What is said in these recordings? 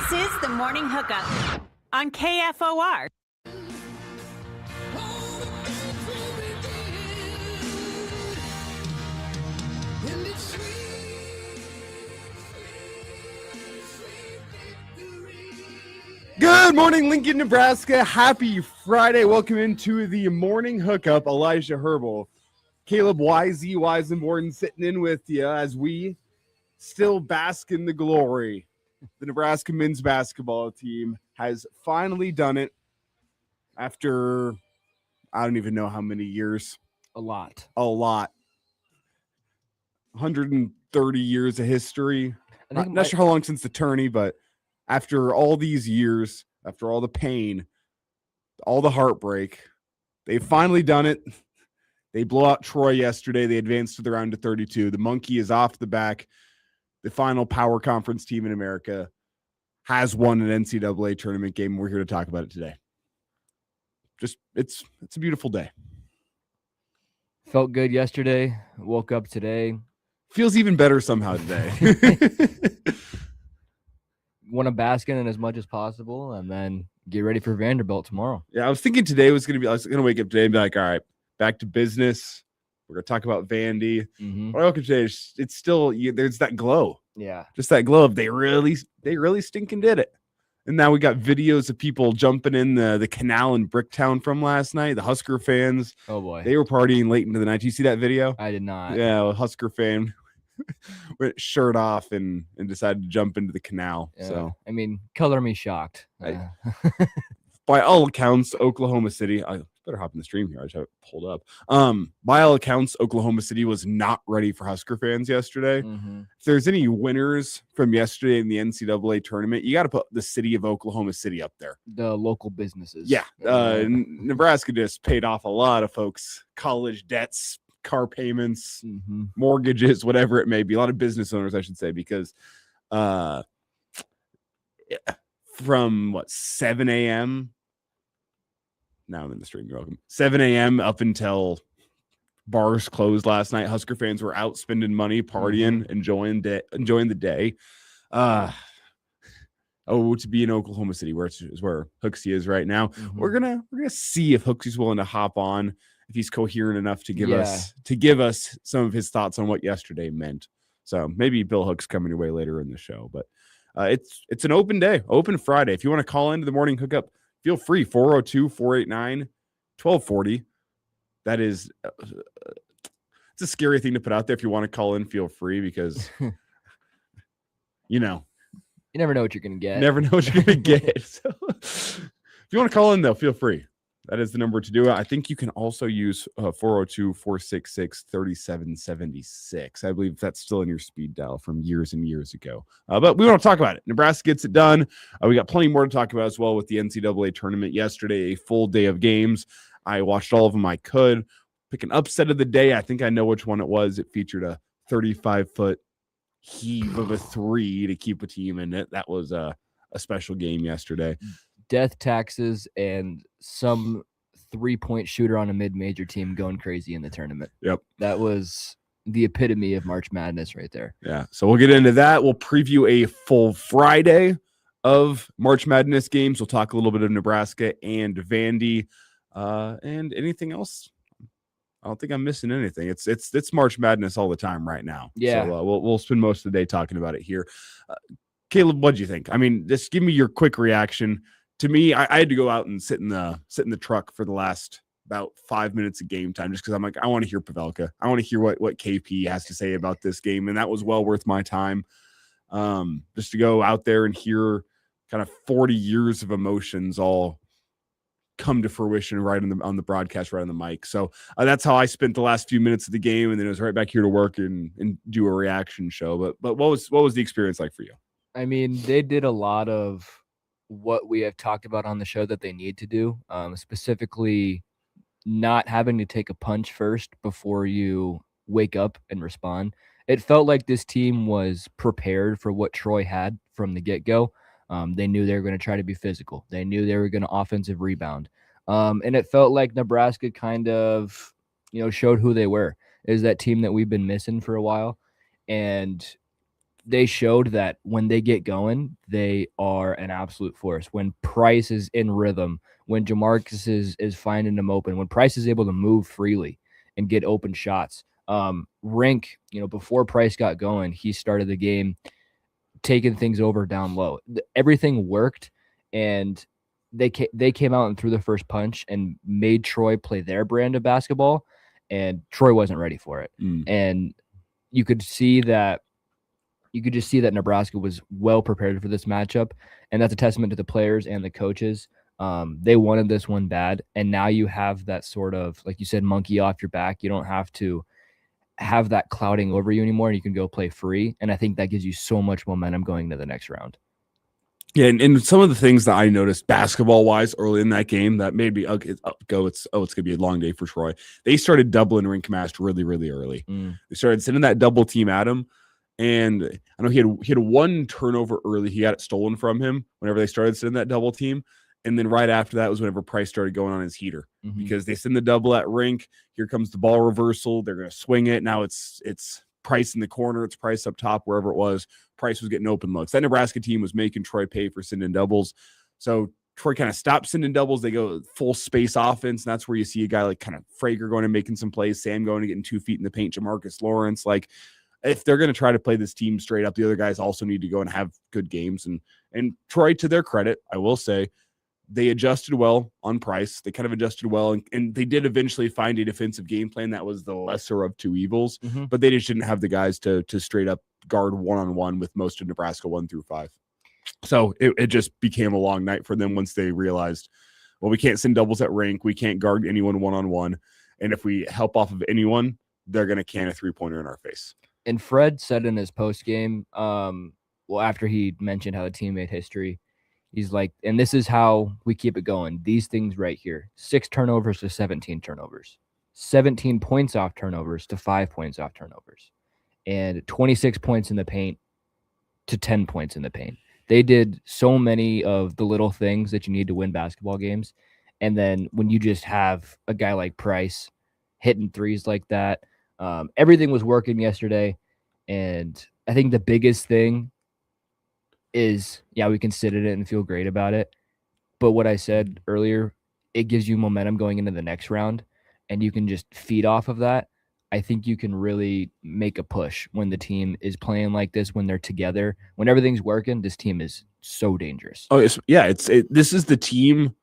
This is the Morning Hookup on KFOR. Good morning, Lincoln, Nebraska. Happy Friday. Welcome into the Morning Hookup. Elijah Herbal, Caleb YZ Weisenborn sitting in with you as we still bask in the glory. The Nebraska men's basketball team has finally done it after, I don't even know how many years. A lot. 130 years of history. Not sure how long since the tourney, but after all these years, after all the pain, all the heartbreak, they've finally done it. They blow out Troy yesterday. They advanced to the round of 32. The monkey is off the back. The final power conference team in America has won an NCAA tournament game. We're here to talk about it today. It's a beautiful day. Felt good yesterday. Woke up today. Feels even better somehow today. Want to bask in it as much as possible and then get ready for Vanderbilt tomorrow. Yeah, I was thinking today was going to be, I was going to wake up today and be like, all right, back to business. We're going to talk about Vandy. Mm-hmm. But I woke up today, it's still, there's that glow. Yeah. Just that glow of they really stinking did it. And now we got videos of people jumping in the canal in Bricktown from last night. The Husker fans. Oh, boy. They were partying late into the night. Did you see that video? I did not. Yeah, a Husker fan went shirt off and decided to jump into the canal. Yeah. So I mean, color me shocked. By all accounts, Oklahoma City, I better hop in the stream here. I just have it pulled up. By all accounts, Oklahoma City was not ready for Husker fans yesterday. Mm-hmm. If there's any winners from yesterday in the NCAA tournament, you got to put the city of Oklahoma City up there. The local businesses. Yeah. Nebraska just paid off a lot of folks' college debts, car payments, mm-hmm. mortgages, whatever it may be. A lot of business owners, I should say, because from 7 a.m. Now I'm in the stream. You're welcome. 7 a.m. up until bars closed last night. Husker fans were out spending money, partying, enjoying the day. To be in Oklahoma City, where Hooksy is right now. Mm-hmm. We're gonna see if Hooksy's willing to hop on, if he's coherent enough to give us some of his thoughts on what yesterday meant. So maybe Bill Hook's coming your way later in the show, but it's an open day, open Friday. If you want to call into the Morning Hookup, feel free. 402-489-1240. That is, it's a scary thing to put out there. If you want to call in, feel free, because you never know what you're going to get. Never know what you're going to get. So, if you want to call in, though, feel free. That is the number to do it. I think you can also use 402-466-3776. I believe that's still in your speed dial from years and years ago. But we want to talk about it. Nebraska gets it done. We got plenty more to talk about as well with the NCAA tournament yesterday, a full day of games. I watched all of them I could. Pick an upset of the day. I think I know which one it was. It featured a 35-foot heave of a three to keep a team in it. That was a special game yesterday. Death taxes and some 3-point shooter on a mid-major team going crazy in the tournament. Yep. That was the epitome of March Madness right there. Yeah. So we'll get into that. We'll preview a full Friday of March Madness games. We'll talk a little bit of Nebraska and Vandy and anything else. I don't think I'm missing anything. It's March Madness all the time right now. Yeah. So we'll spend most of the day talking about it here. Caleb, what do you think? I mean, just give me your quick reaction. To me, I had to go out and sit in the truck for the last about 5 minutes of game time, just because I'm like, I want to hear Pavelka. I want to hear what KP has to say about this game, and that was well worth my time. Just to go out there and hear kind of 40 years of emotions all come to fruition right on the broadcast, right on the mic. So that's how I spent the last few minutes of the game, and then it was right back here to work and do a reaction show. But what was the experience like for you? I mean, they did a lot of what we have talked about on the show that they need to do, specifically not having to take a punch first before you wake up and respond. It felt like this team was prepared for what Troy had from the get-go. They knew they were going to try to be physical. They knew they were going to offensive rebound. And it felt like Nebraska kind of, showed who they were. Is that team that we've been missing for a while. And they showed that when they get going, they are an absolute force. When Price is in rhythm, when Jamarcus is finding them open, when Price is able to move freely and get open shots. Rink, before Price got going, he started the game taking things over down low. Everything worked, and they came out and threw the first punch and made Troy play their brand of basketball, and Troy wasn't ready for it. And you could see that. You could just see that Nebraska was well prepared for this matchup, and that's a testament to the players and the coaches. They wanted this one bad, and now you have that sort of, like you said, monkey off your back. You don't have to have that clouding over you anymore, and you can go play free. And I think that gives you so much momentum going into the next round. Yeah, and some of the things that I noticed basketball-wise early in that game that made me it's going to be a long day for Troy. They started doubling Rink Mast really, really early. They started sending that double team at him. And I know he had one turnover early. He got it stolen from him whenever they started sending that double team. And then right after that was whenever Price started going on his heater because they send the double at Rink. Here comes the ball reversal. They're going to swing it. Now it's Price in the corner. It's Price up top, wherever it was. Price was getting open looks. That Nebraska team was making Troy pay for sending doubles. So Troy kind of stopped sending doubles. They go full space offense. And that's where you see a guy like kind of Frager going and making some plays. Sam going and getting 2 feet in the paint. Jamarcus Lawrence, if they're going to try to play this team straight up, the other guys also need to go and have good games. And Troy, to their credit, I will say, they adjusted well on Price. They kind of adjusted well, and they did eventually find a defensive game plan that was the lesser of two evils, but they just didn't have the guys to straight up guard one-on-one with most of Nebraska 1 through 5. So it just became a long night for them once they realized, well, we can't send doubles at Rink. We can't guard anyone one-on-one. And if we help off of anyone, they're going to can a three-pointer in our face. And Fred said in his post game, after he mentioned how the team made history, he's like, and this is how we keep it going. These things right here: 6 turnovers to 17 turnovers, 17 points off turnovers to 5 points off turnovers, and 26 points in the paint to 10 points in the paint. They did so many of the little things that you need to win basketball games. And then when you just have a guy like Price hitting threes like that, everything was working yesterday. And I think the biggest thing is, we can sit in it and feel great about it. But what I said earlier, it gives you momentum going into the next round, and you can just feed off of that. I think you can really make a push when the team is playing like this, when they're together, when everything's working. This team is so dangerous. Oh, this is the team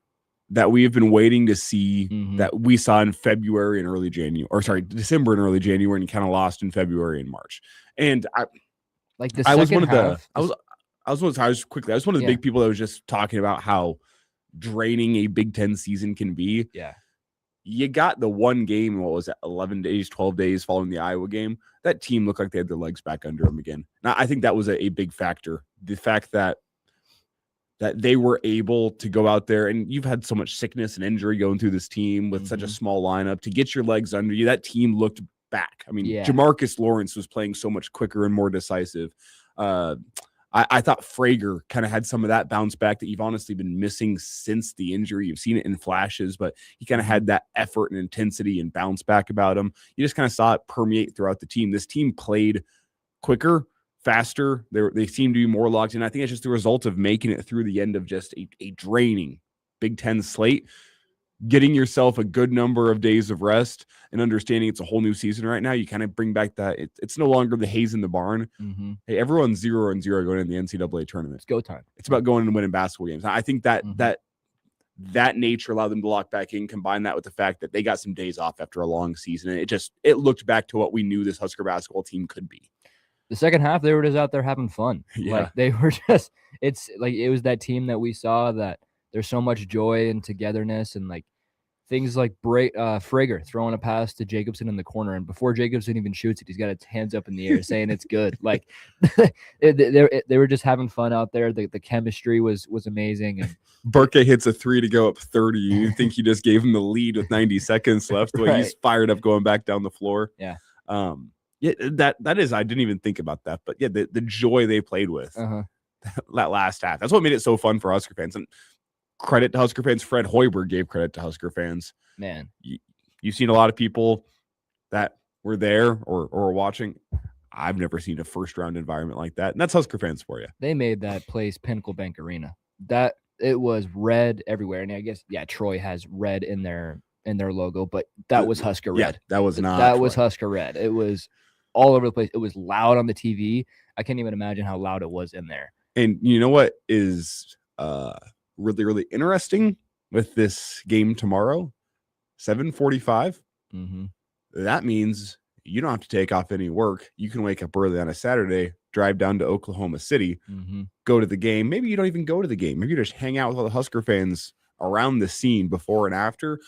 that we have been waiting to see that we saw in February and early January, December and early January, and kind of lost in February and March. And I was one of the big people that was just talking about how draining a Big Ten season can be. Yeah. You got the one game, 11 days, 12 days following the Iowa game. That team looked like they had their legs back under them again. Now, I think that was a big factor. The fact that they were able to go out there, and you've had so much sickness and injury going through this team with such a small lineup, to get your legs under you. That team looked back. I mean, Jamarcus Lawrence was playing so much quicker and more decisive. I thought Frager kind of had some of that bounce back that you've honestly been missing since the injury. You've seen it in flashes, but he kind of had that effort and intensity and bounce back about him. You just kind of saw it permeate throughout the team. This team played quicker, faster. They seem to be more locked in. I think it's just the result of making it through the end of just a draining Big Ten slate, getting yourself a good number of days of rest and understanding it's a whole new season right now. You kind of bring back that it's no longer the haze in the barn. Hey, everyone's 0-0 going in the NCAA tournament. It's go time. It's about going and winning basketball games. I think that that nature allowed them to lock back in. Combine that with the fact that they got some days off after a long season, and it looked back to what we knew this Husker basketball team could be. The second half, they were just out there having fun. Like they were just, it's like, it was that team that we saw that there's so much joy and togetherness, and like things like Frager throwing a pass to Jacobson in the corner, and before Jacobson even shoots it, he's got his hands up in the air saying it's good. Like they were just having fun out there. The chemistry was amazing. And Burke hits a 3 to go up 30. You think he just gave him the lead with 90 seconds left. The way he's fired up going back down the floor. Yeah. That is, I didn't even think about that, but the joy they played with that last half. That's what made it so fun for Husker fans. And credit to Husker fans. Fred Hoiberg gave credit to Husker fans. Man, you've seen a lot of people that were there or were watching. I've never seen a first round environment like that. And that's Husker fans for you. They made that place Pinnacle Bank Arena. That it was red everywhere. And I guess, Troy has red in their logo, but that was Husker red. Yeah, that was not. That was Husker red. It was all over the place. It was loud on the TV. I can't even imagine how loud it was in there. And you know what is really, really interesting with this game tomorrow? 7:45. That means you don't have to take off any work. You can wake up early on a Saturday, drive down to Oklahoma City, go to the game. Maybe you don't even go to the game. Maybe you just hang out with all the Husker fans around the scene before and after.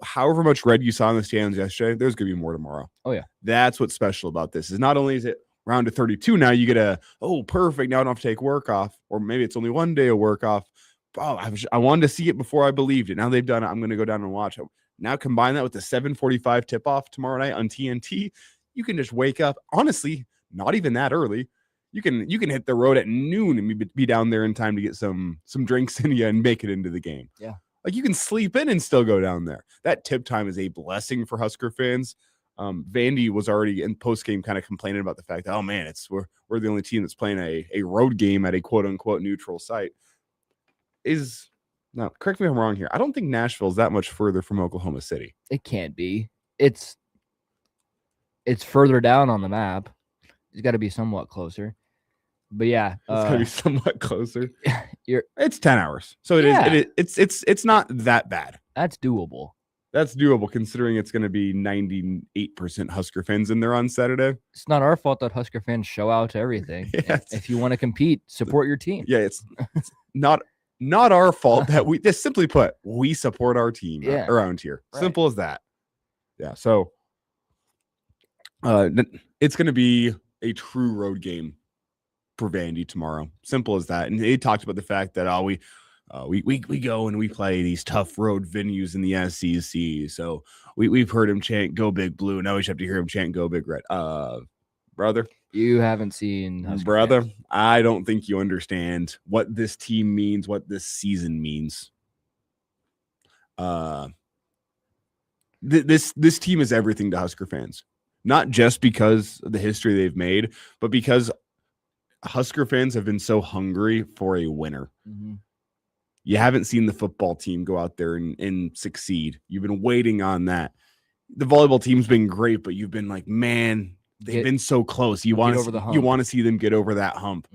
However much red you saw in the stands yesterday, there's going to be more tomorrow. Oh, yeah. That's what's special about this. Is not only is it round to 32 now, you get perfect. Now I don't have to take work off. Or maybe it's only one day of work off. Oh, I wanted to see it before I believed it. Now they've done it. I'm going to go down and watch it. Now combine that with the 7:45 tip-off tomorrow night on TNT. You can just wake up, honestly, not even that early. You can hit the road at noon and be down there in time to get some drinks in you and make it into the game. Yeah. Like you can sleep in and still go down there. That tip time is a blessing for Husker fans. Vandy was already in post-game kind of complaining about the fact that, oh man, we're the only team that's playing a road game at a quote-unquote neutral site. Now, correct me if I'm wrong here. I don't think Nashville is that much further from Oklahoma City. It can't be. It's further down on the map. It's got to be somewhat closer. But yeah, it's got to be somewhat closer. It's 10 hours, so it's not that bad. That's doable. That's doable considering it's going to be 98% Husker fans in there on Saturday. It's not our fault that Husker fans show out to everything. If you want to compete, support your team. Yeah, it's not our fault that we just simply put, we support our team around here. Right. Simple as that. Yeah. So it's going to be a true road game for Vandy tomorrow. Simple as that. And they talked about the fact that we go and we play these tough road venues in the SEC. So we've heard him chant "Go Big Blue." Now we just have to hear him chant "Go Big Red." Brother, you haven't seen Husker brother fans. I don't think you understand what this team means, what this season means. This team is everything to Husker fans, not just because of the history they've made, but because Husker fans have been so hungry for a winner. You haven't seen the football team go out there and succeed. You've been waiting on that. The volleyball team's been great, but you've been like, man, they've been so close. You want to see them get over that hump.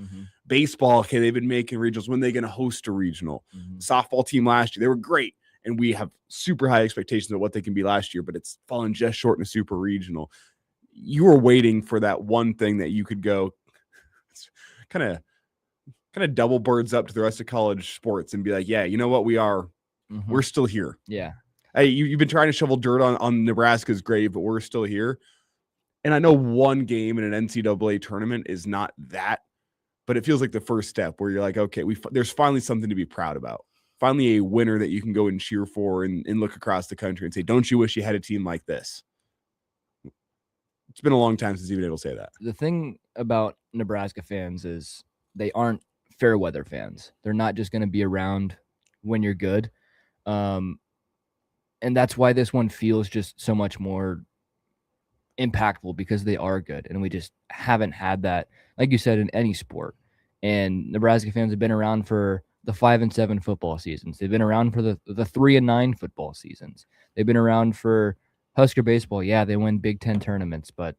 Baseball, okay, they've been making regionals. When are they going to host a regional? Softball team last year, they were great. And we have super high expectations of what they can be last year, but it's fallen just short in a super regional. You were waiting for that one thing that you could go kind of double birds up to the rest of college sports and be like, yeah, you know what? We're still here. Yeah. Hey, you've been trying to shovel dirt on Nebraska's grave, but we're still here. And I know one game in an NCAA tournament is not that, but it feels like the first step where you're like, okay, there's finally something to be proud about. Finally a winner that you can go and cheer for and look across the country and say, don't you wish you had a team like this? It's been a long time since you've been able to say that. The thing about Nebraska fans is they aren't fair weather fans. They're not just going to be around when you're good. And that's why this one feels just so much more impactful, because they are good. And we just haven't had that, like you said, in any sport. And Nebraska fans have been around for the 5-7 football seasons. They've been around for the 3-9 football seasons. They've been around for Husker baseball. Yeah, they win Big Ten tournaments, but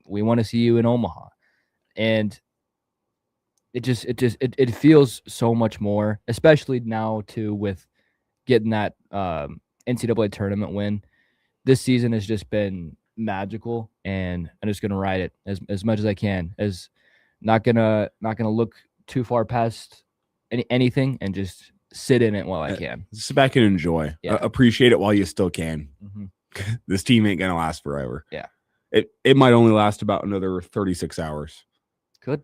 we want to see you in Omaha. And it feels so much more, especially now too, with getting that NCAA tournament win. This season has just been magical, and I'm just gonna ride it as much as I can. As not gonna look too far past anything, and just sit in it while I can. Sit back and enjoy. Yeah. Appreciate it while you still can. This team ain't gonna last forever. Yeah, it might only last about another 36 hours. Could.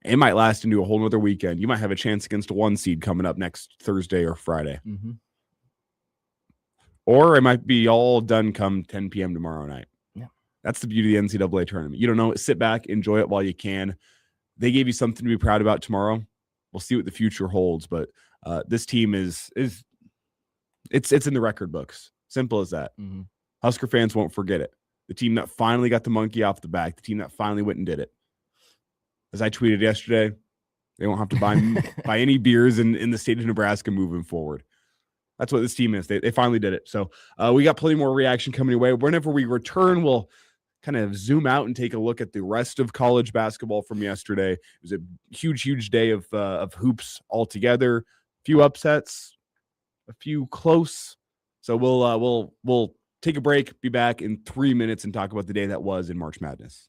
It might last into a whole nother weekend. You might have a chance against a 1 seed coming up next Thursday or Friday. Or it might be all done come 10 p.m. tomorrow night. Yeah. That's the beauty of the NCAA tournament. You don't know. Sit back, enjoy it while you can. They gave you something to be proud about tomorrow. We'll see what the future holds, but this team it's in the record books. Simple as that. Husker fans won't forget it. The team that finally got the monkey off the back, the team that finally went and did it. As I tweeted yesterday, they won't have to buy any beers in the state of Nebraska moving forward. That's what this team is. They finally did it. So we got plenty more reaction coming your way. Whenever we return, we'll kind of zoom out and take a look at the rest of college basketball from yesterday. It was a huge day of hoops altogether. A few upsets, a few close. So we'll take a break, be back in 3 minutes and talk about the day that was in March Madness.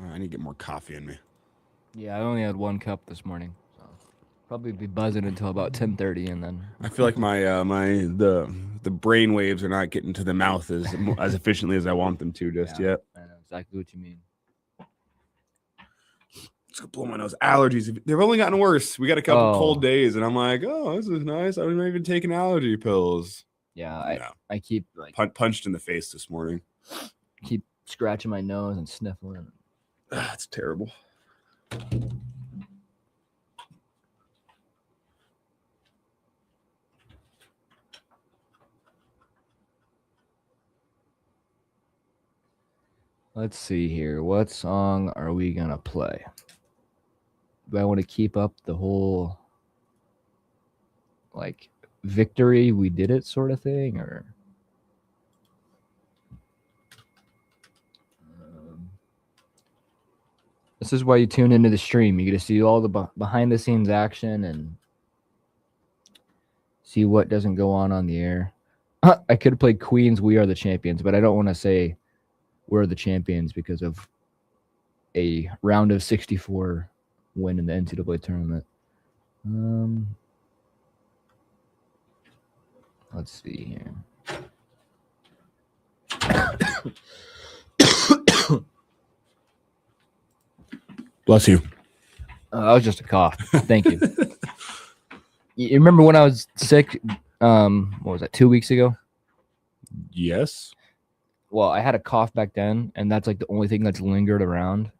I need to get more coffee in me. Yeah, I only had 1 cup this morning, so probably be buzzing until about 10:30, and then I feel like the brain waves are not getting to the mouth as efficiently as I want them to just yet. I know exactly what you mean. Let's go blow my nose. Allergies, they've only gotten worse. We got a couple cold days, and I'm like, oh, this is nice. I'm not even taking allergy pills. Yeah, I keep like punched in the face this morning. Keep scratching my nose and sniffling. That's terrible. Let's see here. What song are we gonna play? Do I want to keep up the whole like victory, we did it sort of thing, or this is why you tune into the stream. You get to see all the behind the scenes action and see what doesn't go on the air. I could have played Queen's We Are the Champions, but I don't want to say we're the champions because of a round of 64 win in the NCAA tournament. Let's see here. Bless you. That was just a cough. Thank you. You remember when I was sick? What was that, 2 weeks ago? Yes. Well, I had a cough back then, and that's like the only thing that's lingered around.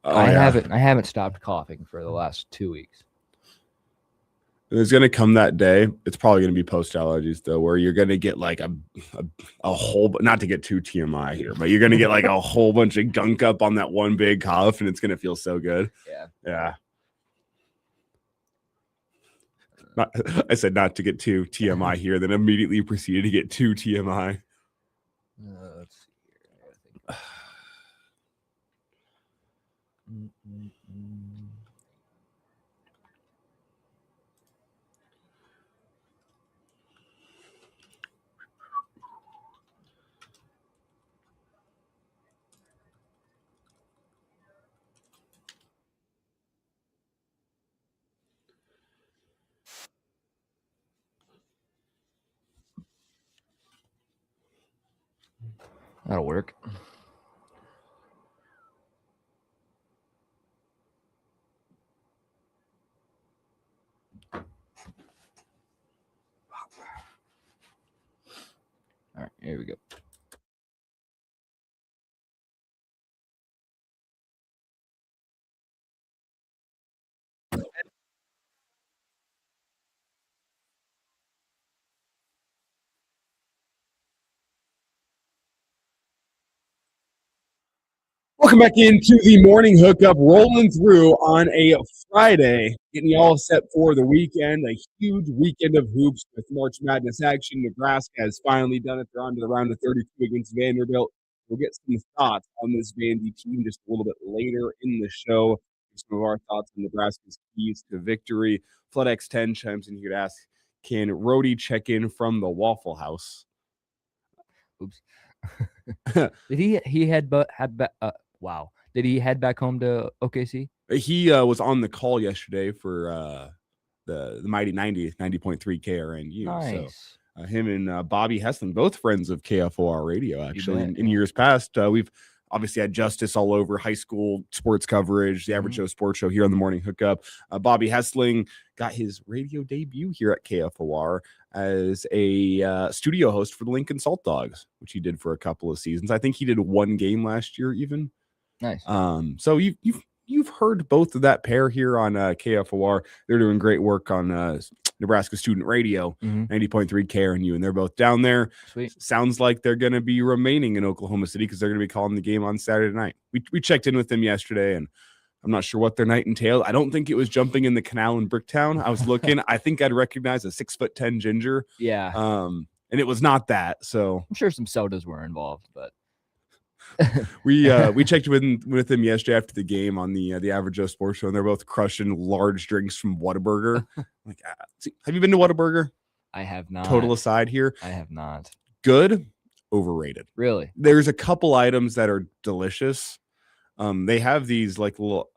Oh, I haven't stopped coughing for the last 2 weeks. There's going to come that day. It's probably going to be post allergies though, where you're going to get like a whole, not to get too TMI here, but you're going to get like a whole bunch of gunk up on that one big cough, and it's going to feel so good. Yeah. I said not to get too TMI here, then immediately proceeded to get too TMI. Let's see here. That'll work. All right, here we go. Welcome back into the morning hookup, rolling through on a Friday, getting you all set for the weekend. A huge weekend of hoops with March Madness action. Nebraska has finally done it. They're on to the round of 32 against Vanderbilt. We'll get some thoughts on this Vandy team just a little bit later in the show. Some of our thoughts on Nebraska's keys to victory. FloodX10 chimes in here to ask, can Rhodey check in from the Waffle House? Oops. Did he head wow. Did he head back home to OKC? He was on the call yesterday for the mighty 90.3 KRNU. Nice. So him and Bobby Hessling, both friends of KFOR radio, actually. In years past, we've obviously had Justice all over high school sports coverage, the Average Joe Sports Show here on the Morning Hookup. Bobby Hessling got his radio debut here at KFOR as a studio host for the Lincoln Salt Dogs, which he did for a couple of seasons. I think he did one game last year even. Nice. So you've you've heard both of that pair here on KFOR. They're doing great work on Nebraska Student Radio, 90.3 KRNU, and they're both down there. Sweet. Sounds like they're going to be remaining in Oklahoma City because they're going to be calling the game on Saturday night. We checked in with them yesterday, and I'm not sure what their night entailed. I don't think it was jumping in the canal in Bricktown. I was looking. I think I'd recognize a 6'10" ginger. Yeah. And it was not that. So I'm sure some sodas were involved, but we checked with them yesterday after the game on the Average Joe Sports Show, and they're both crushing large drinks from Whataburger. Like, have you been to Whataburger? I have not. Total aside here, I have not. Good, overrated. Really? There's a couple items that are delicious. They have these like little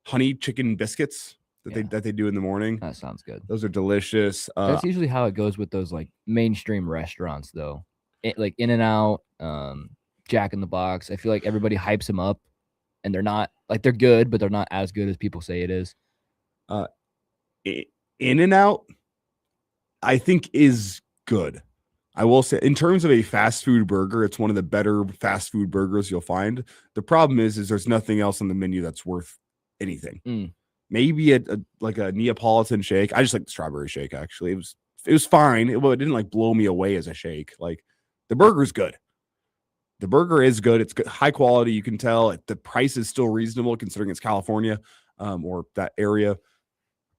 honey chicken biscuits that they do in the morning. That sounds good. Those are delicious. That's usually how it goes with those like mainstream restaurants, though. Like In-N-Out, Jack in the Box. I feel like everybody hypes them up, and they're not like they're good, but they're not as good as people say it is. In-N-Out, I think, is good. I will say, in terms of a fast food burger, it's one of the better fast food burgers you'll find. The problem is there's nothing else on the menu that's worth anything. Maybe a Neapolitan shake. I just like the strawberry shake. Actually, it was fine. It didn't like blow me away as a shake. Like, the burger's good. The burger is good. It's good, high quality. You can tell the price is still reasonable considering it's California or that area,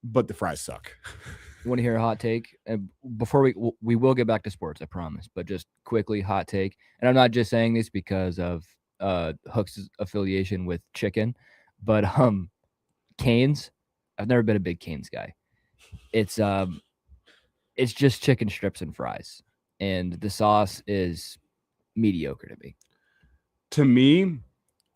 but the fries suck. You want to hear a hot take? And before we will get back to sports, I promise. But just quickly, hot take. And I'm not just saying this because of Hook's affiliation with chicken, but Cane's. I've never been a big Cane's guy. It's just chicken strips and fries, and the sauce is mediocre to me. To me,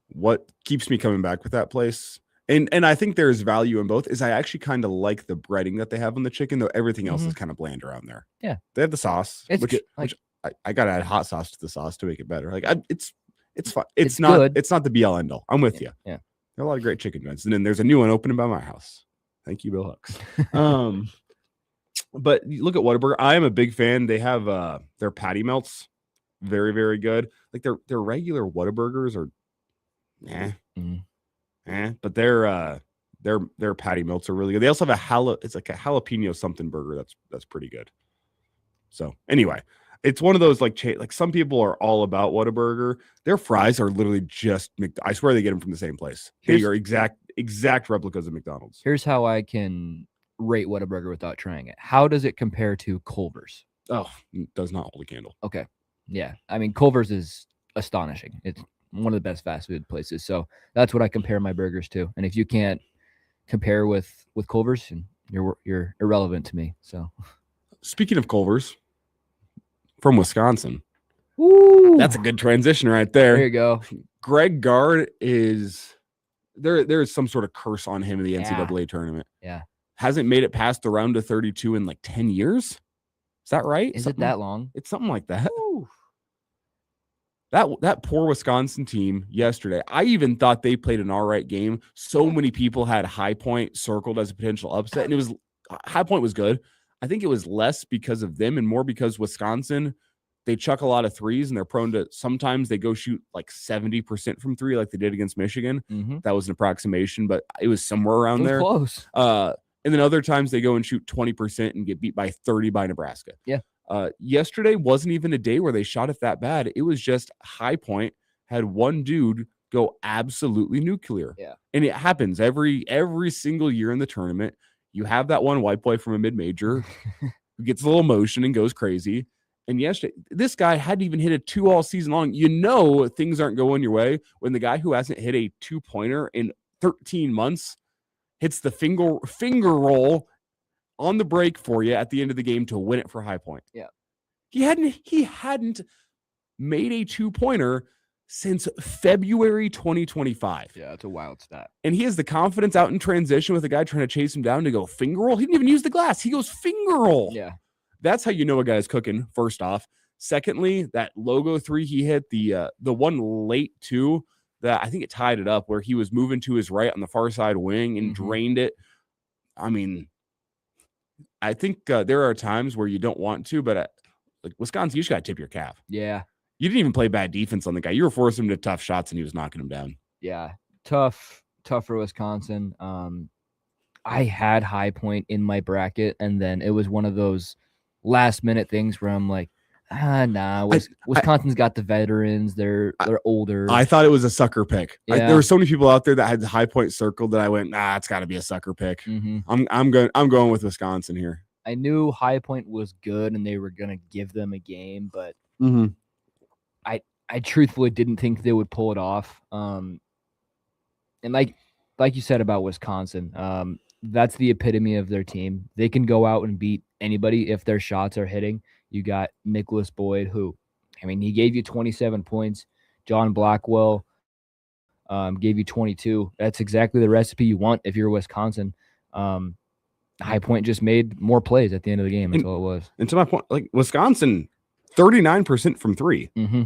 what keeps me coming back with that place, and I think there's value in both, is I actually kind of like the breading that they have on the chicken, though everything else is kind of bland around there. Yeah, they have the sauce, which I gotta add hot sauce to the sauce to make it better. Like, it's fine. It's not the be all end all. I'm with you. Yeah, there are a lot of great chicken joints, and then there's a new one opening by my house. Thank you, Bill Hooks. But you look at Whataburger. I am a big fan. They have their patty melts, very, very good. Like their regular Whataburgers are, but their patty melts are really good. They also have it's like a jalapeno something burger that's pretty good. So anyway, it's one of those like some people are all about Whataburger. Their fries are literally just I swear they get them from the same place. They are exact replicas of McDonald's. Here's how I can rate Whataburger without trying it. How does it compare to Culver's? Oh, it does not hold a candle. Okay. Yeah. I mean, Culver's is astonishing. It's one of the best fast food places. So that's what I compare my burgers to. And if you can't compare with Culver's, you're irrelevant to me. So speaking of Culver's, from Wisconsin. Woo! That's a good transition right there. There you go. Greg Gard is there is some sort of curse on him in the NCAA tournament. Yeah. Hasn't made it past the round of 32 in like 10 years. Is that right? Is it that long? It's something like that. Ooh. That poor Wisconsin team yesterday. I even thought they played an all right game. So many people had High Point circled as a potential upset, and it was High Point was good. I think it was less because of them and more because Wisconsin, they chuck a lot of threes, and they're prone to sometimes they go shoot like 70% from three, like they did against Michigan. That was an approximation, but it was somewhere around there. Close. And then other times they go and shoot 20% and get beat by 30 by Nebraska. Yeah. Yesterday wasn't even a day where they shot it that bad. It was just High Point had one dude go absolutely nuclear. Yeah. And it happens every single year in the tournament. You have that one white boy from a mid-major who gets a little emotion and goes crazy. And yesterday, this guy hadn't even hit a 2 all season long. You know things aren't going your way when the guy who hasn't hit a 2-pointer in 13 months hits the finger roll on the break for you at the end of the game to win it for High Point. Yeah. He hadn't made a 2-pointer since February 2025. Yeah, it's a wild stat. And he has the confidence out in transition with a guy trying to chase him down to go finger roll. He didn't even use the glass. He goes finger roll. Yeah. That's how you know a guy's cooking, first off. Secondly, that logo three he hit, the one late two, that I think it tied it up, where he was moving to his right on the far side wing and drained it. I mean, I think there are times where you don't want to, but like Wisconsin, you just got to tip your cap. Yeah. You didn't even play bad defense on the guy. You were forcing him to tough shots, and he was knocking him down. Yeah. Tough tough for Wisconsin. I had High Point in my bracket, and then it was one of those last-minute things where I'm like, Wisconsin's got the veterans. They're older. I thought it was a sucker pick. Yeah. There were so many people out there that had the High Point circled that I went, it's got to be a sucker pick. Mm-hmm. I'm going with Wisconsin here. I knew High Point was good and they were gonna give them a game, but I truthfully didn't think they would pull it off. And like you said about Wisconsin, that's the epitome of their team. They can go out and beat anybody if their shots are hitting. You got Nicholas Boyd, who, I mean, he gave you 27 points. John Blackwell gave you 22. That's exactly the recipe you want if you're Wisconsin. High Point just made more plays at the end of the game. That's all it was. And to my point, like Wisconsin, 39% from three. Mm-hmm.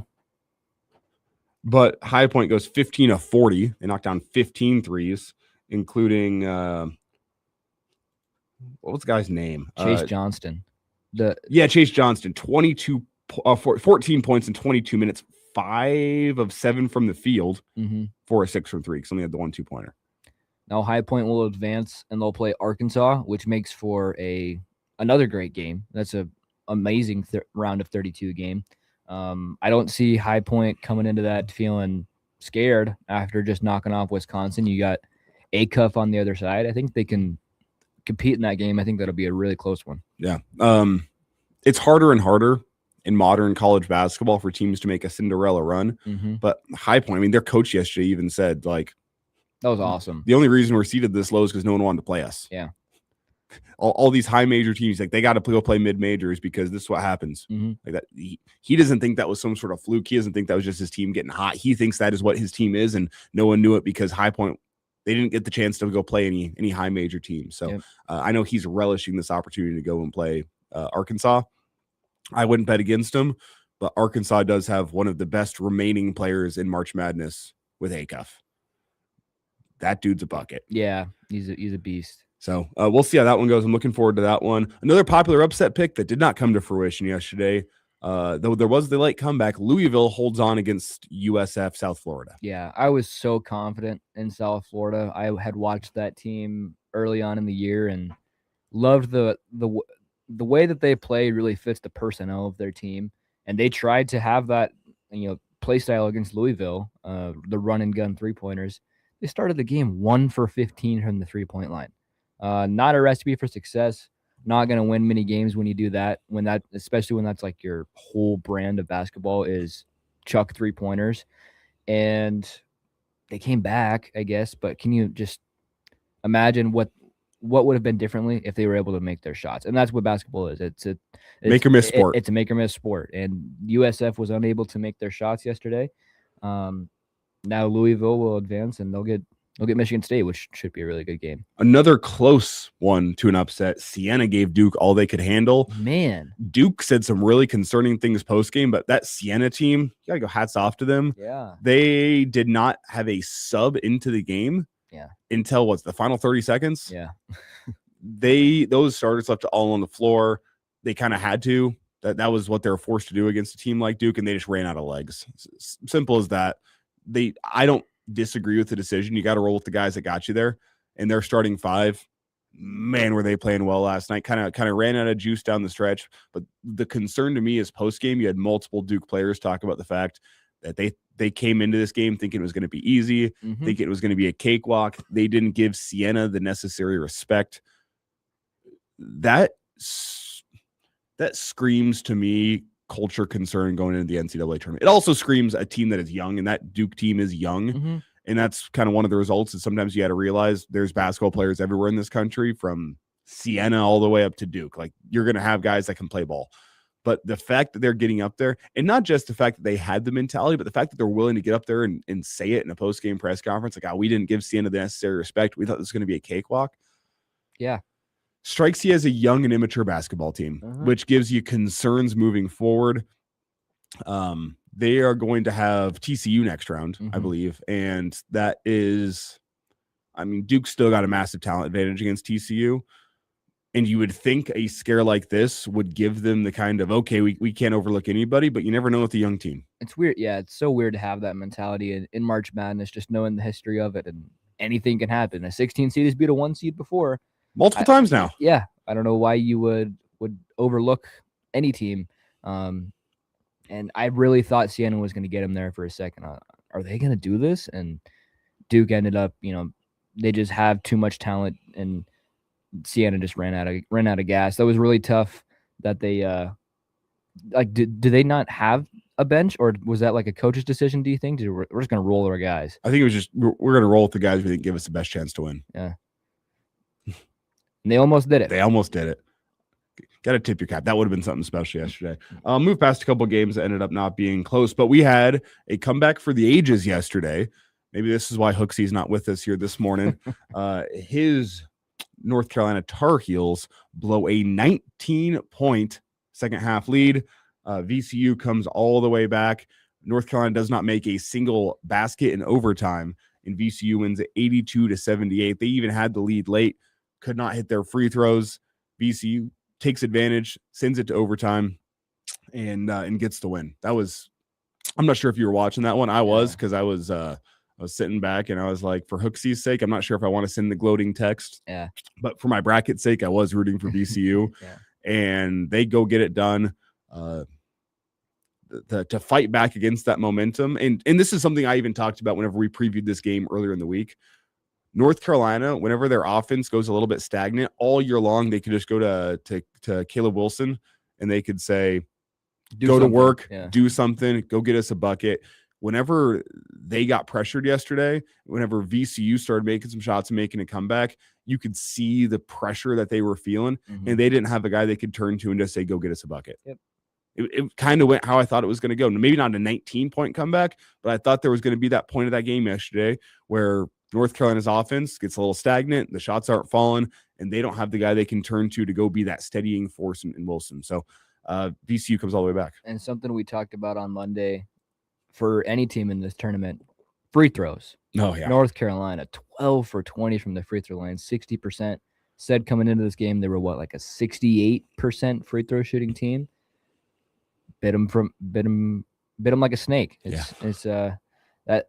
But High Point goes 15 of 40. They knocked down 15 threes, including what was the guy's name? Chase Johnston. Chase Johnston, 14 points in 22 minutes, 5 of 7 from the field, 4 of 6 from three, because only had the 1 2-pointer. Now High Point will advance and they'll play Arkansas, which makes for another great game. That's an amazing round of 32 game. I don't see High Point coming into that feeling scared after just knocking off Wisconsin. You got Acuff on the other side. I think they can compete in that game. I think that'll be a really close one. Yeah. It's harder and harder in modern college basketball for teams to make a Cinderella run. But High Point, I mean, their coach yesterday even said, like, that was awesome. The only reason we're seated this low is because no one wanted to play us. Yeah. All these high major teams, like, they got to go play mid majors because this is what happens. Like that, he doesn't think that was some sort of fluke. He doesn't think that was just his team getting hot. He thinks that is what his team is, and no one knew it because High Point, they didn't get the chance to go play any high major teams. So I know he's relishing this opportunity to go and play Arkansas. I wouldn't bet against him, but Arkansas does have one of the best remaining players in March Madness with Acuff. That dude's a bucket. Yeah, he's a beast. So we'll see how that one goes. I'm looking forward to that one. Another popular upset pick that did not come to fruition yesterday, though there was the late comeback. Louisville holds on against USF South Florida. Yeah, I was so confident in South Florida. I had watched that team early on in the year and loved the way that they play. Really fits the personnel of their team, and they tried to have that play style against Louisville, the run and gun 3-pointers. They started the game 1 for 15 from the 3-point line. Not a recipe for success. Not going to win many games when you do that. Especially when that's like your whole brand of basketball is chuck 3-pointers. And they came back, I guess. But can you just imagine what would have been differently if they were able to make their shots? And that's what basketball is. It's make or miss sport. It's a make or miss sport. And USF was unable to make their shots yesterday. Now Louisville will advance and they'll get Michigan State, which should be a really good game. Another close one to an upset. Siena gave Duke all they could handle. Man, Duke said some really concerning things post-game, but that Siena team, you got to go hats off to them. Yeah. They did not have a sub into the game until the final 30 seconds? Yeah. Those starters left it all on the floor. They kind of had to. That was what they were forced to do against a team like Duke, and they just ran out of legs. Simple as that. I don't disagree with the decision. You got to roll with the guys that got you there, and their starting 5, man, were they playing well last night. Kind of ran out of juice down the stretch. But the concern to me is post game, you had multiple Duke players talk about the fact that they came into this game thinking it was going to be easy, thinking it was going to be a cakewalk. They didn't give Siena the necessary respect. That screams to me culture concern going into the NCAA tournament. It also screams a team that is young, and that Duke team is young. And that's kind of one of the results is sometimes you got to realize there's basketball players everywhere in this country, from Siena all the way up to Duke. Like, you're going to have guys that can play ball. But the fact that they're getting up there, and not just the fact that they had the mentality, but the fact that they're willing to get up there and say it in a post-game press conference, like, we didn't give Siena the necessary respect. We thought this was going to be a cakewalk. Yeah. Strikes you as a young and immature basketball team, which gives you concerns moving forward. They are going to have TCU next round, I believe. And that is, Duke's still got a massive talent advantage against TCU. And you would think a scare like this would give them the kind of, okay, we can't overlook anybody, but you never know with the young team. It's weird. Yeah, it's so weird to have that mentality in March Madness, just knowing the history of it. And anything can happen. A 16 seed has beat a 1 seed before. Multiple times now. Yeah. I don't know why you would overlook any team. And I really thought Siena was going to get him there for a second. Are they going to do this? And Duke ended up, they just have too much talent, and Siena just ran out of gas. That was really tough that they do they not have a bench, or was that like a coach's decision, do you think? We're just going to roll our guys? I think it was just we're going to roll with the guys we think give us the best chance to win. Yeah. And they almost did it. They almost did it. Got to tip your cap. That would have been something special yesterday. Move past a couple of games that ended up not being close, but we had a comeback for the ages yesterday. Maybe this is why Hooksy's not with us here this morning. His North Carolina Tar Heels blow a 19-point second half lead. VCU comes all the way back. North Carolina does not make a single basket in overtime, and VCU wins at 82-78. They even had the lead late, could not hit their free throws. VCU takes advantage, sends it to overtime, and gets the win. That was, I'm not sure if you were watching that one. I was, because I was sitting back and I was like, for Hooksy's sake, I'm not sure if I want to send the gloating text. Yeah. But for my bracket's sake, I was rooting for VCU. And they go get it done. To fight back against that momentum. And this is something I even talked about whenever we previewed this game earlier in the week. North Carolina, whenever their offense goes a little bit stagnant all year long, they could just go to Caleb Wilson and they could say, go to work, do something, go get us a bucket. Whenever they got pressured yesterday, whenever VCU started making some shots and making a comeback, you could see the pressure that they were feeling, and they didn't have a guy they could turn to and just say, go get us a bucket. It kind of went how I thought it was going to go. Maybe not a 19-point comeback, but I thought there was going to be that point of that game yesterday where North Carolina's offense gets a little stagnant, the shots aren't falling, and they don't have the guy they can turn to go be that steadying force in Wilson. So VCU comes all the way back. And something we talked about on Monday for any team in this tournament, free throws. Oh, yeah. North Carolina, 12 for 20 from the free throw line, 60%. Said coming into this game, they were like a 68% free throw shooting team. Bit them like a snake. It's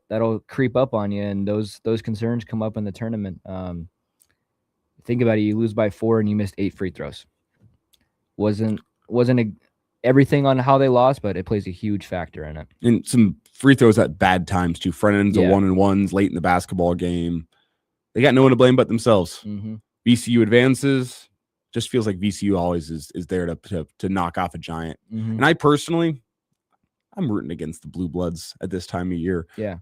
that'll creep up on you, and those concerns come up in the tournament. Think about it: you lose by 4 and you missed 8 free throws. Wasn't everything on how they lost, but it plays a huge factor in it. And some free throws at bad times too. Front ends of 1-and-1s late in the basketball game. They got no one to blame but themselves. VCU advances. Just feels like VCU always is there to knock off a giant. And I personally, I'm rooting against the Blue Bloods at this time of year. Yeah.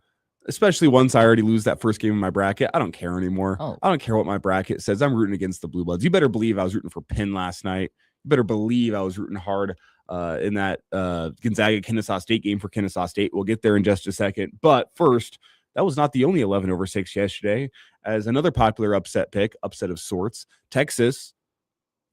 Especially once I already lose that first game in my bracket. I don't care anymore. Oh. I don't care what my bracket says. I'm rooting against the Blue Bloods. You better believe I was rooting for Penn last night. You better believe I was rooting hard in that Gonzaga-Kennesaw State game for Kennesaw State. We'll get there in just a second. But first, that was not the only 11/6 yesterday. As another popular upset of sorts, Texas,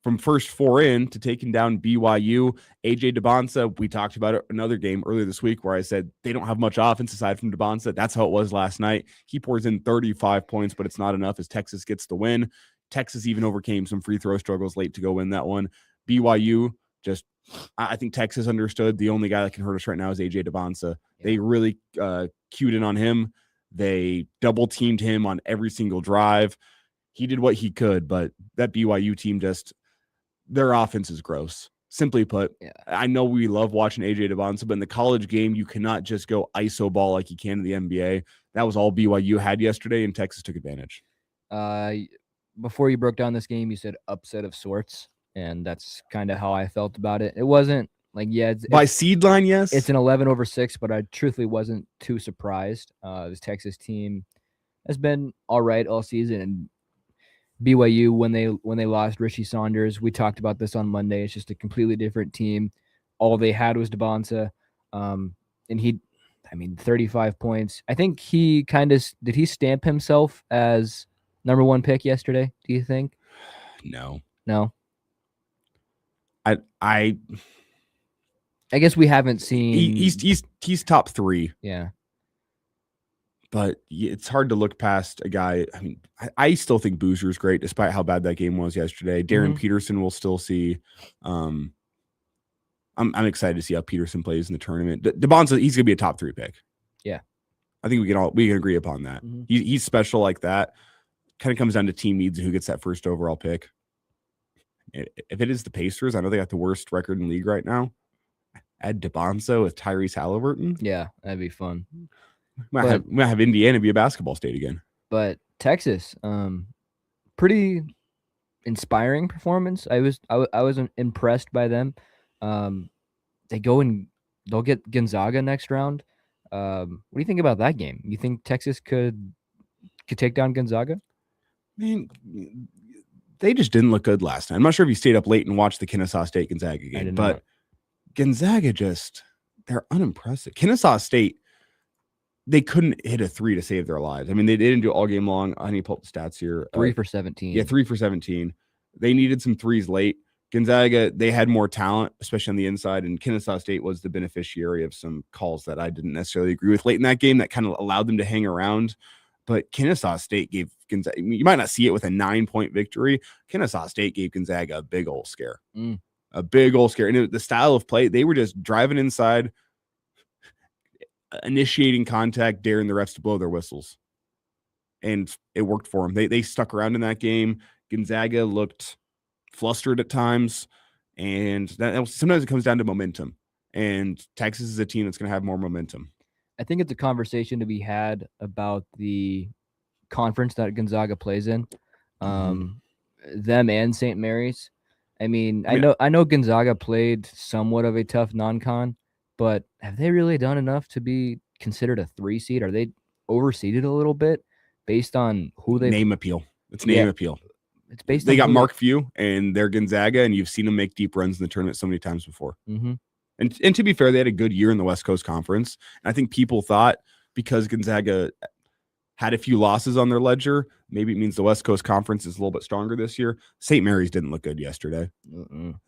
from first 4 in to taking down BYU. AJ DeBonsa, we talked about it another game earlier this week where I said they don't have much offense aside from DeBonsa. That's how it was last night. He pours in 35 points, but it's not enough as Texas gets the win. Texas even overcame some free throw struggles late to go win that one. BYU, I think Texas understood the only guy that can hurt us right now is AJ DeBonsa. They really cued in on him. They double teamed him on every single drive. He did what he could, but that BYU team their offense is gross. Simply put, I know we love watching AJ DeBonsa, but in the college game, you cannot just go ISO ball like you can in the NBA. That was all BYU had yesterday, and Texas took advantage. Before you broke down this game, you said upset of sorts, and that's kind of how I felt about it. It wasn't like, by seed line, yes. It's an 11/6, but I truthfully wasn't too surprised. This Texas team has been all right all season, and BYU, when they lost Richie Saunders, we talked about this on Monday. It's just a completely different team. All they had was DeBonsa, and 35 points. I think he did he stamp himself as number 1 pick yesterday? Do you think? No. I guess we haven't seen. He's top 3. Yeah. But it's hard to look past a guy. I mean, I still think Boozer's great, despite how bad that game was yesterday. Darren Peterson will still see. I'm excited to see how Peterson plays in the tournament. DeBonsa, he's going to be a top 3 pick. Yeah. I think we can agree upon that. Mhm. He's special like that. Kind of comes down to team needs and who gets that first overall pick. If it is the Pacers, I know they got the worst record in the league right now. Add DeBonzo with Tyrese Halliburton. Yeah, that'd be fun. Might have Indiana be a basketball state again. But Texas, pretty inspiring performance. I was impressed by them. They go and they'll get Gonzaga next round. What do you think about that game? You think Texas could take down Gonzaga? I mean, they just didn't look good last night. I'm not sure if you stayed up late and watched the Kennesaw State Gonzaga game, but Gonzaga they're unimpressive. Kennesaw State, they couldn't hit a three to save their lives. I mean, they didn't do it all game long. I need to pull up the stats here. 3 for 17. Yeah, 3 for 17. They needed some threes late. Gonzaga, they had more talent, especially on the inside, and Kennesaw State was the beneficiary of some calls that I didn't necessarily agree with late in that game that kind of allowed them to hang around. But Kennesaw State gave Gonzaga, you might not see it with a 9-point victory. Kennesaw State gave Gonzaga a big old scare. A big old scare. And the style of play, they were just driving inside, initiating contact, daring the refs to blow their whistles. And it worked for them. They stuck around in that game. Gonzaga looked flustered at times. And sometimes it comes down to momentum. And Texas is a team that's going to have more momentum. I think it's a conversation to be had about the conference that Gonzaga plays in, them and St. Mary's. I mean, I know Gonzaga played somewhat of a tough non-con, but have they really done enough to be considered a 3 seed? Are they overseeded a little bit based on who they name appeal? It's name appeal. It's based. They got Mark Few and they're Gonzaga, and you've seen them make deep runs in the tournament so many times before. And to be fair, they had a good year in the West Coast Conference. And I think people thought because Gonzaga had a few losses on their ledger, maybe it means the West Coast Conference is a little bit stronger this year. St. Mary's didn't look good yesterday.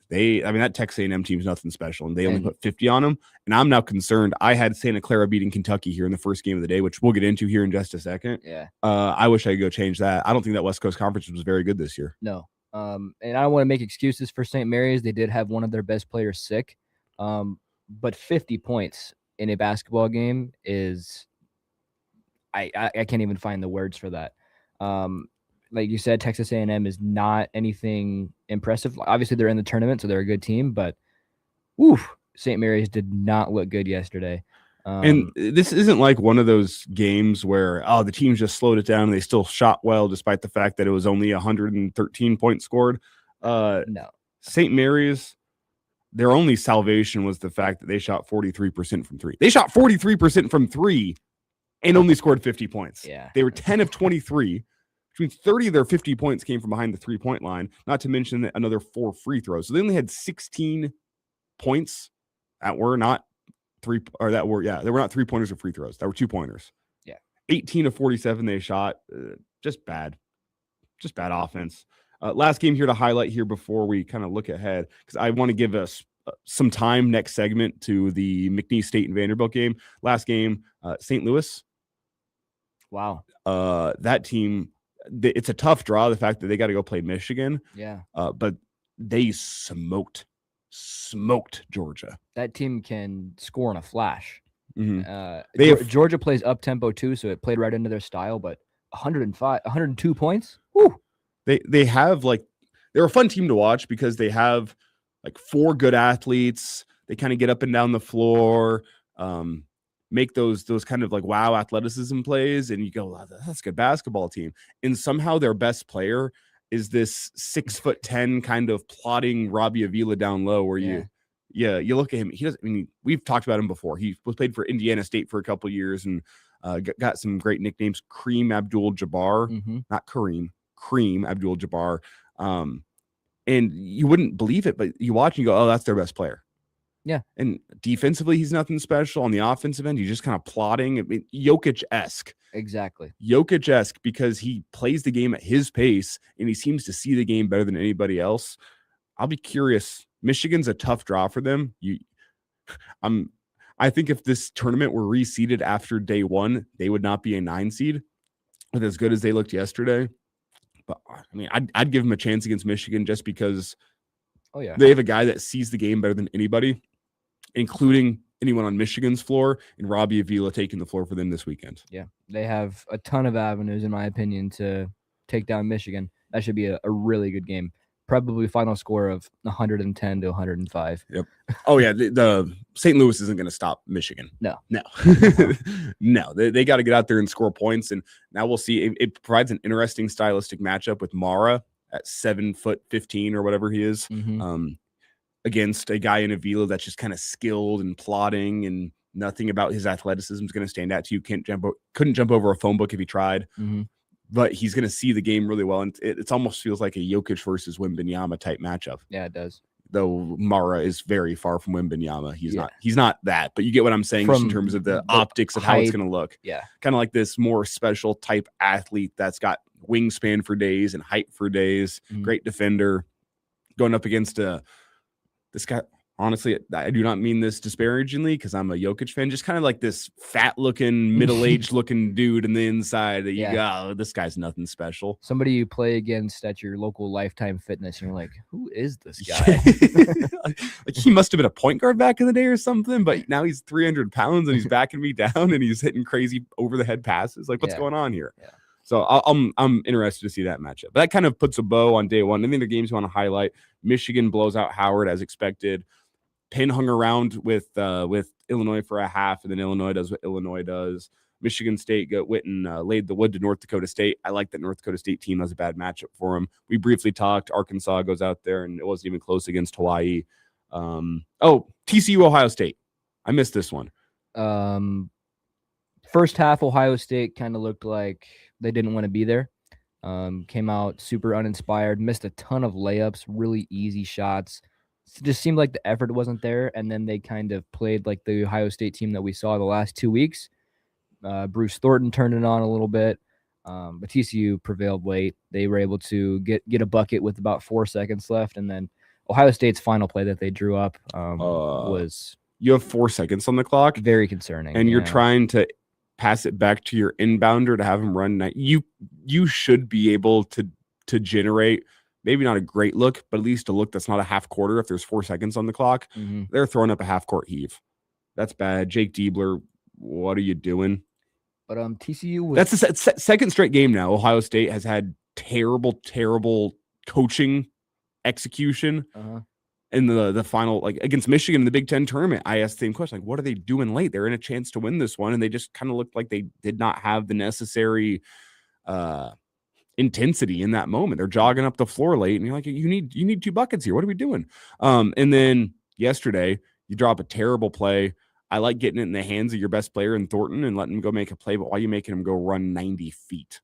That Texas A&M team's nothing special, and they only put 50 on them. And I'm now concerned. I had Santa Clara beating Kentucky here in the first game of the day, which we'll get into here in just a second. Yeah. I wish I could go change that. I don't think that West Coast Conference was very good this year. No. And I don't want to make excuses for St. Mary's. They did have one of their best players sick. But 50 points in a basketball game is I can't even find the words for that. Like you said, Texas A&M is not anything impressive. Obviously, they're in the tournament, so they're a good team, but St. Mary's did not look good yesterday. And this isn't like one of those games where, the teams just slowed it down and they still shot well despite the fact that it was only 113 points scored. No. St. Mary's, their only salvation was the fact that they shot 43% from three. They shot 43% from three and only scored 50 points. Yeah. They were 10 of 23, which means 30 of their 50 points came from behind the 3-point line, not to mention another 4 free throws. So they only had 16 points that were not they were not 3-pointers or free throws. That were 2-pointers. Yeah. 18 of 47 they shot. Just bad offense. Last game here to highlight here before we kind of look ahead, because I want to give us some time next segment to the McNeese State and Vanderbilt game. Last game, St. Louis. Wow. That team, it's a tough draw, the fact that they got to go play Michigan. Yeah. But they smoked Georgia. That team can score in a flash. Georgia plays up-tempo too, so it played right into their style, but 102 points? Woo! They have they're a fun team to watch because they have 4 good athletes. They kind of get up and down the floor, make those kind of wow athleticism plays, and you go, oh, that's a good basketball team. And somehow their best player is this 6'10" kind of plotting Robbie Avila down low, where you look at him. He doesn't. I mean, we've talked about him before. He was played for Indiana State for a couple years and got some great nicknames. Kareem Abdul-Jabbar, not Kareem. Kareem Abdul-Jabbar. And you wouldn't believe it, but you watch and you go, oh, that's their best player. Yeah. And defensively, he's nothing special. On the offensive end, he's just kind of plotting. I mean, Jokic-esque. Exactly. Jokic-esque, because he plays the game at his pace and he seems to see the game better than anybody else. I'll be curious. Michigan's a tough draw for them. I think if this tournament were reseeded after day 1, they would not be a 9 seed with as good as they looked yesterday. But I mean, I'd give them a chance against Michigan just because they have a guy that sees the game better than anybody, including anyone on Michigan's floor, and Robbie Avila taking the floor for them this weekend. Yeah, they have a ton of avenues, in my opinion, to take down Michigan. That should be a really good game. Probably final score of 110 to 105. Yep. Oh yeah, the St. Louis isn't going to stop Michigan. No. No. They got to get out there and score points, and now we'll see. It provides an interesting stylistic matchup with Mara at 7'15" or whatever he is, against a guy in Avila that's just kind of skilled and plotting, and nothing about his athleticism is going to stand out to you. Couldn't jump over a phone book if he tried. But he's going to see the game really well, and it almost feels like a Jokic versus Wembanyama type matchup. Yeah, it does. Though Mara is very far from Wembanyama. He's not that, but you get what I'm saying just in terms of the optics of how it's going to look. Yeah. Kind of like this more special type athlete that's got wingspan for days and height for days. Great defender going up against this guy. Honestly, I do not mean this disparagingly because I'm a Jokic fan. Just kind of like this fat-looking, middle-aged looking dude in the inside that you go, oh, this guy's nothing special. Somebody you play against at your local Lifetime Fitness, and you're like, who is this guy? Like he must have been a point guard back in the day or something, but now he's 300 pounds and he's backing me down and he's hitting crazy over-the-head passes. Like, what's going on here? Yeah. So I'm interested to see that matchup. But that kind of puts a bow on day one. I think the games you want to highlight: Michigan blows out Howard as expected. Penn hung around with Illinois for a half, and then Illinois does what Illinois does. Michigan State went and laid the wood to North Dakota State. I like that North Dakota State team has a bad matchup for them. We briefly talked. Arkansas goes out there, and it wasn't even close against Hawaii. TCU Ohio State. I missed this one. First half, Ohio State kind of looked like they didn't want to be there. Came out super uninspired, missed a ton of layups, really easy shots. It just seemed like the effort wasn't there, and then they kind of played like the Ohio State team that we saw the last 2 weeks. Bruce Thornton turned it on a little bit, but TCU prevailed late. They were able to get a bucket with about 4 seconds left, and then Ohio State's final play that they drew up was... You have 4 seconds on the clock. Very concerning. And you're trying to pass it back to your inbounder to have him run. You should be able to generate... maybe not a great look, but at least a look that's not a half quarter if there's 4 seconds on the clock. They're throwing up a half court heave. That's bad. Jake Diebler, what are you doing? But TCU was... That's the second straight game now. Ohio State has had terrible coaching execution in the final, like against Michigan in the Big Ten tournament. I asked the same question, like, what are they doing late? They're in a chance to win this one, and they just kind of looked like they did not have the necessary intensity in that moment. They're jogging up the floor late, and you're like, you need 2 buckets here. What are we doing? And then yesterday, you drop a terrible play. I like getting it in the hands of your best player in Thornton and letting him go make a play, but why are you making him go run 90 feet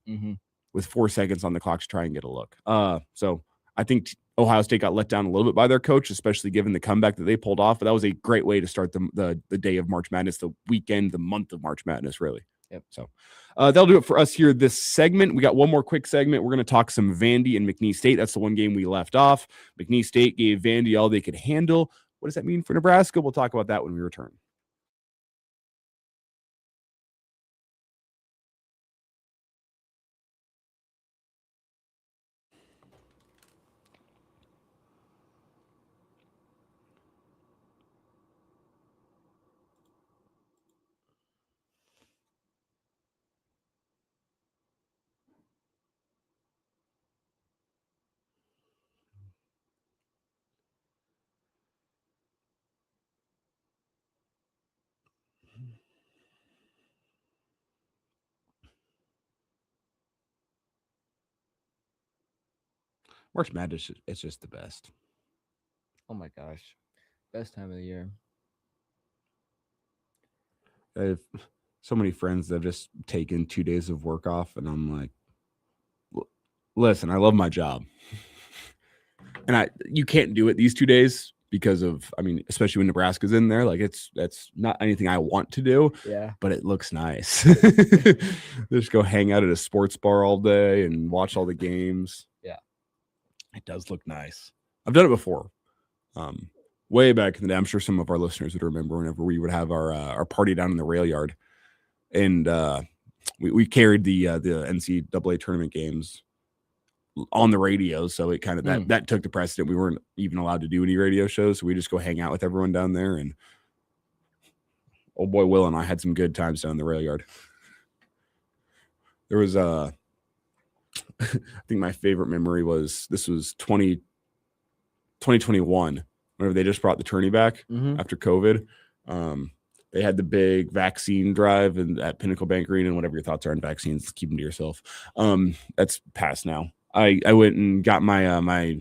with 4 seconds on the clock to try and get a look? So I think Ohio State got let down a little bit by their coach, especially given the comeback that they pulled off. But that was a great way to start the day of March Madness, the weekend, the month of March Madness, really. Yep. So that'll do it for us here this segment. We got one more quick segment. We're going to talk some Vandy and McNeese State. That's the one game we left off. McNeese State gave Vandy all they could handle. What does that mean for Nebraska? We'll talk about that when we return. March Madness, it's just the best. Oh my gosh. Best time of the year. I have so many friends that have just taken 2 days of work off, and I'm like, listen, I love my job. And you can't do it these 2 days because of, especially when Nebraska's in there, like that's not anything I want to do. Yeah. But it looks nice. Just go hang out at a sports bar all day and watch all the games. Yeah. It does look nice. I've done it before. Way back in the day. I'm sure some of our listeners would remember whenever we would have our party down in the rail yard. And we carried the NCAA tournament games on the radio, so it kind of that took the precedent. We weren't even allowed to do any radio shows, so we just go hang out with everyone down there, and old boy Will and I had some good times down in the rail yard. There was I think my favorite memory was 2021, whenever they just brought the tourney back after COVID. They had the big vaccine drive at Pinnacle Bank Arena, and whatever your thoughts are on vaccines, keep them to yourself. That's past now. I went and got my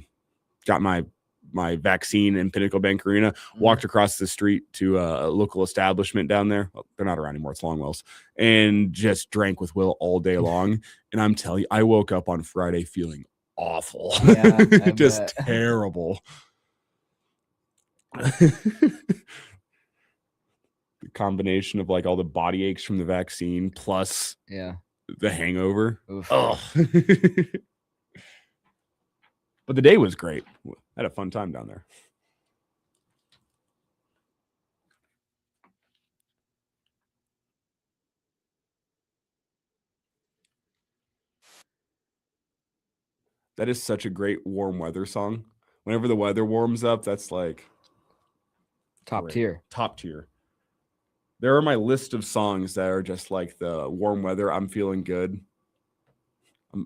vaccine in Pinnacle Bank Arena, walked across the street to a local establishment down there. Well, they're not around anymore. It's Longwell's, and just drank with Will all day long. And I'm telling you, I woke up on Friday feeling awful. Yeah, just terrible. The combination of like all the body aches from the vaccine plus the hangover. Oh. But the day was great. I had a fun time down there. That is such a great warm weather song. Whenever the weather warms up, that's like top tier. Top tier. There are my list of songs that are just like the warm weather. I'm feeling good.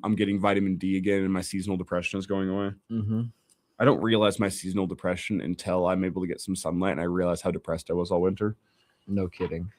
I'm getting vitamin D again, and my seasonal depression is going away. I don't realize my seasonal depression until I'm able to get some sunlight, and I realize how depressed I was all winter. No kidding.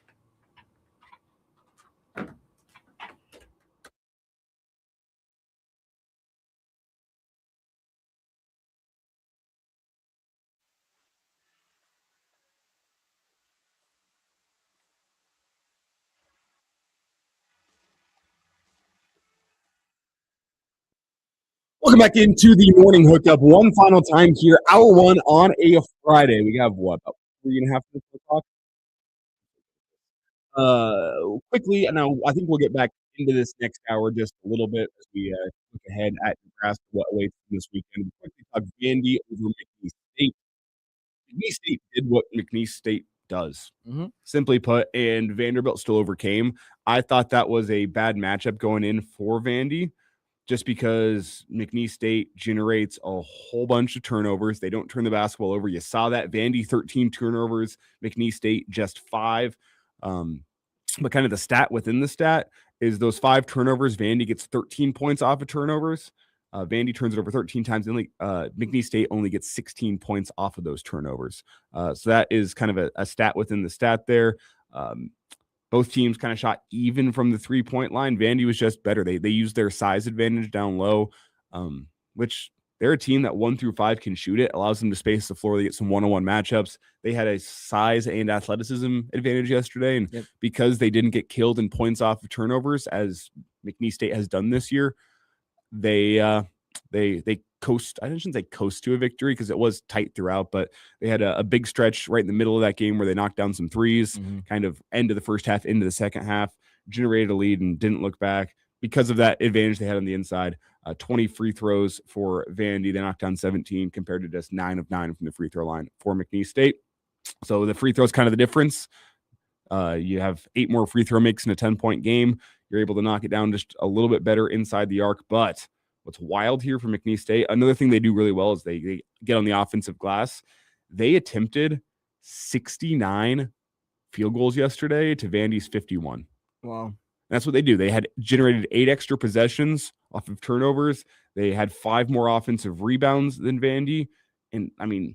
Welcome back into the morning hookup. One final time here, hour one on a Friday. We have what, about 3.5 minutes to talk? Quickly, and I think we'll get back into this next hour just a little bit as we look ahead at Nebraska, what awaits this weekend. We quickly talk Vandy over McNeese State. McNeese State did what McNeese State does, simply put, and Vanderbilt still overcame. I thought that was a bad matchup going in for Vandy, just because McNeese State generates a whole bunch of turnovers. They don't turn the basketball over. You saw that. Vandy, 13 turnovers. McNeese State, just 5. But kind of the stat within the stat is those 5 turnovers, Vandy gets 13 points off of turnovers. Vandy turns it over 13 times. McNeese State only gets 16 points off of those turnovers. So that is kind of a stat within the stat there. Both teams kind of shot even from the 3-point line. Vandy was just better. They used their size advantage down low, which they're a team that 1 through 5 can shoot it, allows them to space the floor. They get some one-on-one matchups. They had a size and athleticism advantage yesterday. And because they didn't get killed in points off of turnovers, as McNeese State has done this year, they coast. I shouldn't say coast to a victory because it was tight throughout, but they had a big stretch right in the middle of that game where they knocked down some threes, kind of end of the first half, into the second half, generated a lead and didn't look back because of that advantage they had on the inside. 20 free throws for Vandy. They knocked down 17 compared to just 9 of 9 from the free throw line for McNeese State. So the free throw is kind of the difference. You have 8 more free throw makes in a 10-point game. You're able to knock it down just a little bit better inside the arc. But what's wild here for McNeese State, another thing they do really well is they get on the offensive glass. They attempted 69 field goals yesterday to Vandy's 51. Wow. That's what they do. They had generated 8 extra possessions off of turnovers. They had 5 more offensive rebounds than Vandy. And, I mean,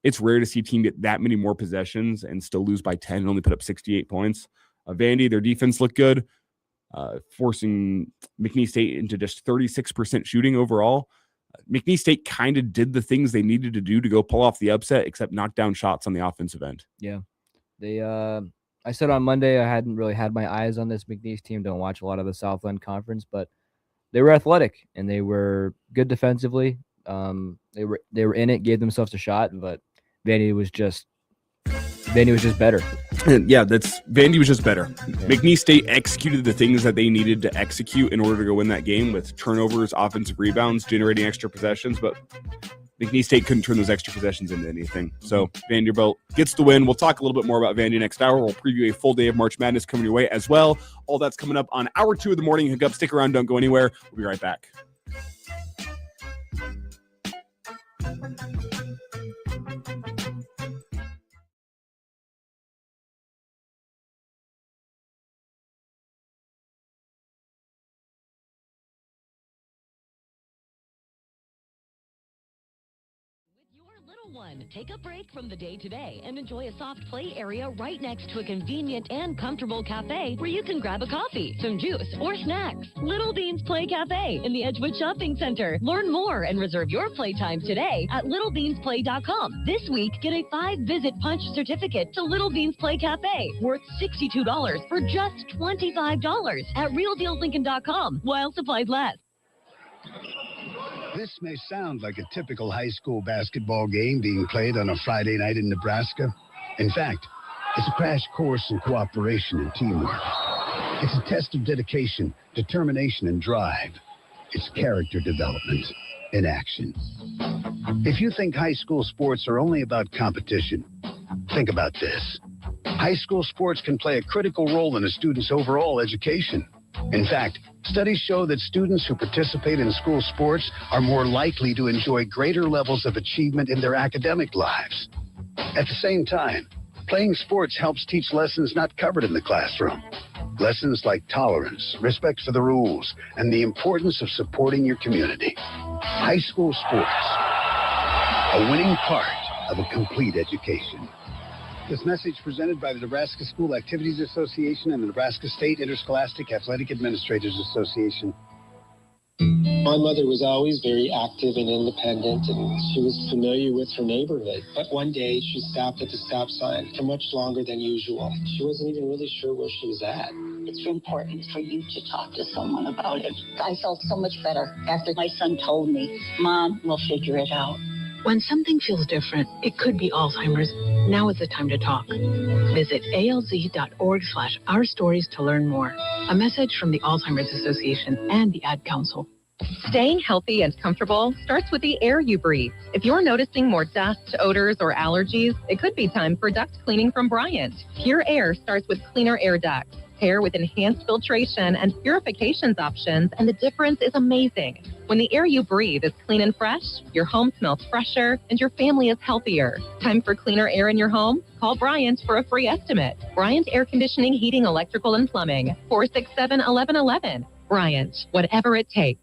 it's rare to see a team get that many more possessions and still lose by 10 and only put up 68 points. Vandy, their defense looked good, forcing McNeese State into just 36% shooting overall. McNeese State kind of did the things they needed to do to go pull off the upset, except knock down shots on the offensive end. Yeah. I said on Monday I hadn't really had my eyes on this McNeese team. Don't watch a lot of the Southland Conference, but they were athletic and they were good defensively. They were in it, gave themselves a shot, but Vandy was just better. Yeah, Vandy was just better. Yeah. McNeese State executed the things that they needed to execute in order to go win that game with turnovers, offensive rebounds, generating extra possessions, but McNeese State couldn't turn those extra possessions into anything. So Vanderbilt gets the win. We'll talk a little bit more about Vandy next hour. We'll preview a full day of March Madness coming your way as well. All that's coming up on hour 2 of the morning hookup. Stick around. Don't go anywhere. We'll be right back. Take a break from the day-to-day and enjoy a soft play area right next to a convenient and comfortable cafe where you can grab a coffee, some juice, or snacks. Little Beans Play Cafe in the Edgewood Shopping Center. Learn more and reserve your playtime today at littlebeansplay.com. This week, get a 5-visit punch certificate to Little Beans Play Cafe worth $62 for just $25 at realdealslincoln.com while supplies last. This may sound like a typical high school basketball game being played on a Friday night in Nebraska. In fact, it's a crash course in cooperation and teamwork. It's a test of dedication, determination, and drive. It's character development in action. If you think high school sports are only about competition, think about this. High school sports can play a critical role in a student's overall education. In fact, studies show that students who participate in school sports are more likely to enjoy greater levels of achievement in their academic lives. At the same time, playing sports helps teach lessons not covered in the classroom. Lessons like tolerance, respect for the rules, and the importance of supporting your community. High school sports, a winning part of a complete education. This message presented by the Nebraska School Activities Association and the Nebraska State Interscholastic Athletic Administrators Association. My mother was always very active and independent, and she was familiar with her neighborhood. But one day, she stopped at the stop sign for much longer than usual. She wasn't even really sure where she was at. It's important for you to talk to someone about it. I felt so much better after my son told me, Mom, we'll figure it out. When something feels different, it could be Alzheimer's. Now is the time to talk. Visit alz.org/ourstories to learn more. A message from the Alzheimer's Association and the Ad Council. Staying healthy and comfortable starts with the air you breathe. If you're noticing more dust, odors, or allergies, it could be time for duct cleaning from Bryant. Pure Air starts with cleaner air ducts. Pair with enhanced filtration and purifications options, and the difference is amazing. When the air you breathe is clean and fresh, your home smells fresher, and your family is healthier. Time for cleaner air in your home? Call Bryant for a free estimate. Bryant Air Conditioning, Heating, Electrical, and Plumbing. 467-1111. Bryant, whatever it takes.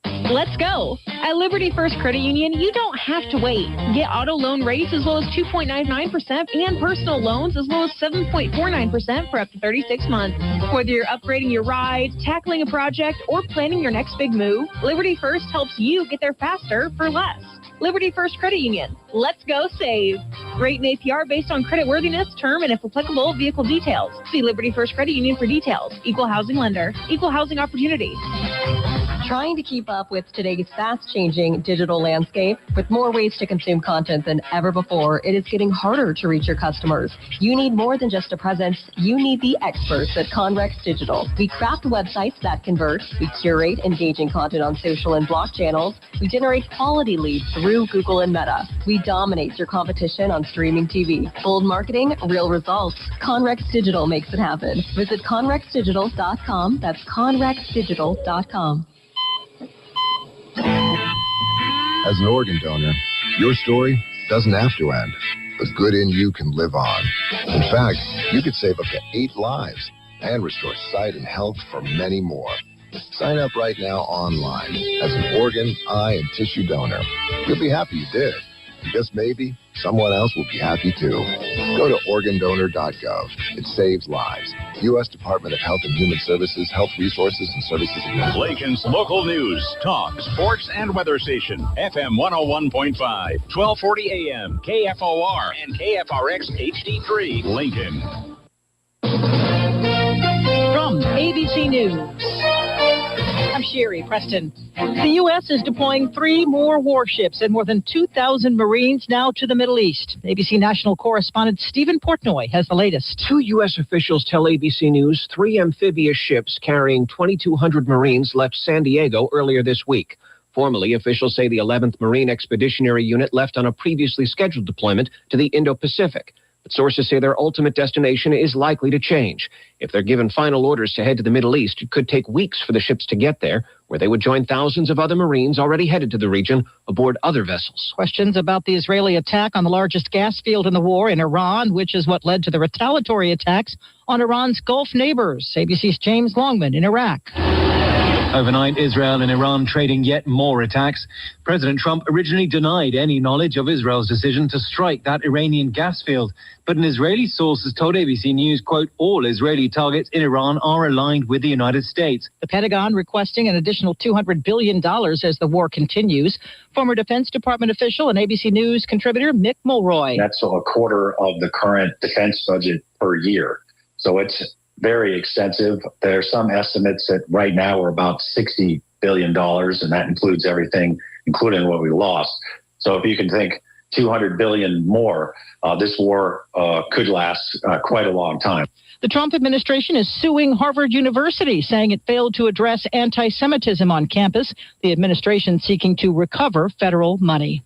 Let's go. At Liberty First Credit Union, you don't have to wait. Get auto loan rates as low as 2.99% and personal loans as low as 7.49% for up to 36 months. Whether you're upgrading your ride, tackling a project, or planning your next big move, Liberty First helps you get there faster for less. Liberty First Credit Union. Let's go save. Rate and APR based on creditworthiness, term, and if applicable, vehicle details. See Liberty First Credit Union for details. Equal housing lender. Equal housing opportunity. Trying to keep up with today's fast-changing digital landscape, with more ways to consume content than ever before, it is getting harder to reach your customers. You need more than just a presence. You need the experts at Conrex Digital. We craft websites that convert. We curate engaging content on social and block channels. We generate quality leads through Google and Meta. We dominate your competition on streaming TV. Bold marketing, real results. Conrex Digital makes it happen. Visit conrexdigital.com. That's conrexdigital.com. As an organ donor, your story doesn't have to end. The good in you can live on. In fact, you could save up to 8 lives and restore sight and health for many more. Sign up right now online as an organ, eye, and tissue donor. You'll be happy you did. And just maybe, someone else will be happy too. Go to organdonor.gov. It saves lives. U.S. Department of Health and Human Services, Health Resources and Services Administration. Lincoln's local news, talk, sports, and weather station. FM 101.5, 1240 AM, KFOR, and KFRX HD3, Lincoln. From ABC News, I'm Sherry Preston. The U.S. is deploying 3 more warships and more than 2,000 Marines now to the Middle East. ABC national correspondent Stephen Portnoy has the latest. 2 U.S. officials tell ABC News 3 amphibious ships carrying 2,200 Marines left San Diego earlier this week. Formally, officials say the 11th Marine Expeditionary Unit left on a previously scheduled deployment to the Indo-Pacific. But sources say their ultimate destination is likely to change. If they're given final orders to head to the Middle East, it could take weeks for the ships to get there, where they would join thousands of other Marines already headed to the region aboard other vessels. Questions about the Israeli attack on the largest gas field in the war in Iran, which is what led to the retaliatory attacks on Iran's Gulf neighbors. ABC's James Longman in Iraq. Overnight, Israel and Iran trading yet more attacks. President Trump originally denied any knowledge of Israel's decision to strike that Iranian gas field. But an Israeli source has told ABC News, quote, all Israeli targets in Iran are aligned with the United States. The Pentagon requesting an additional $200 billion as the war continues. Former Defense Department official and ABC News contributor Mick Mulroy. That's a quarter of the current defense budget per year. So it's very extensive. There are some estimates that right now we're about $60 billion, and that includes everything, including what we lost. So if you can think $200 billion more, this war could last quite a long time. The Trump administration is suing Harvard University, saying it failed to address anti-Semitism on campus. The administration seeking to recover federal money.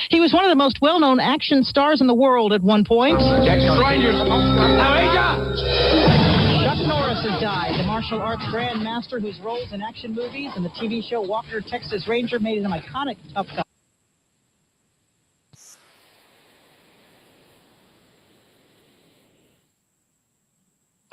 He was one of the most well-known action stars in the world at one point. Chuck Norris has died, the martial arts grandmaster whose roles in action movies and the TV show Walker, Texas Ranger made him an iconic tough guy.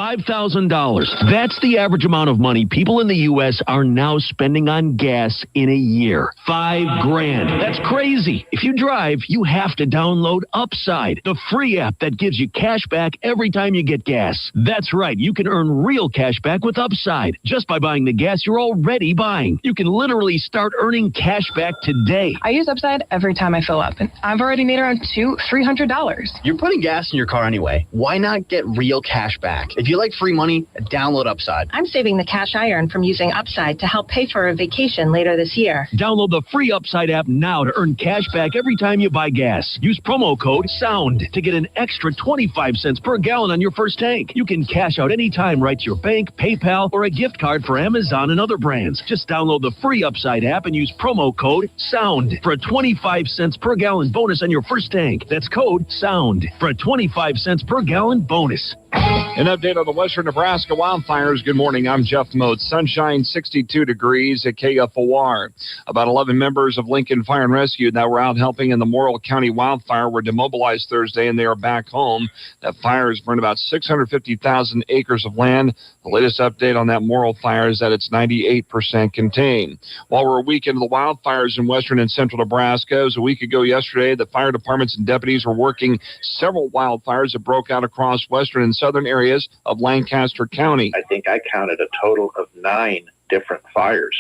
$5,000. That's the average amount of money people in the U.S. are now spending on gas in a year. $5,000. That's crazy. If you drive, you have to download Upside, the free app that gives you cash back every time you get gas. That's right. You can earn real cash back with Upside just by buying the gas you're already buying. You can literally start earning cash back today. I use Upside every time I fill up, and I've already made around $300. You're putting gas in your car anyway. Why not get real cash back? If you like free money, download Upside. I'm saving the cash I earn from using Upside to help pay for a vacation later this year. Download the free Upside app now to earn cash back every time you buy gas. Use promo code SOUND to get an extra 25 cents per gallon on your first tank. You can cash out anytime right to your bank, PayPal, or a gift card for Amazon and other brands. Just download the free Upside app and use promo code SOUND for a 25 cents per gallon bonus on your first tank. That's code SOUND for a 25 cents per gallon bonus. An update on the western Nebraska wildfires. Good morning. I'm Jeff Motes. Sunshine, 62 degrees at KFOR. About 11 members of Lincoln Fire and Rescue that were out helping in the Morrill County wildfire were demobilized Thursday, and they are back home. That fire has burned about 650,000 acres of land. The latest update on that Morrill fire is that it's 98% contained. While we're a week into the wildfires in western and central Nebraska, it was a week ago yesterday, the fire departments and deputies were working several wildfires that broke out across western and southern areas of Lancaster County. I think I counted a total of 9 different fires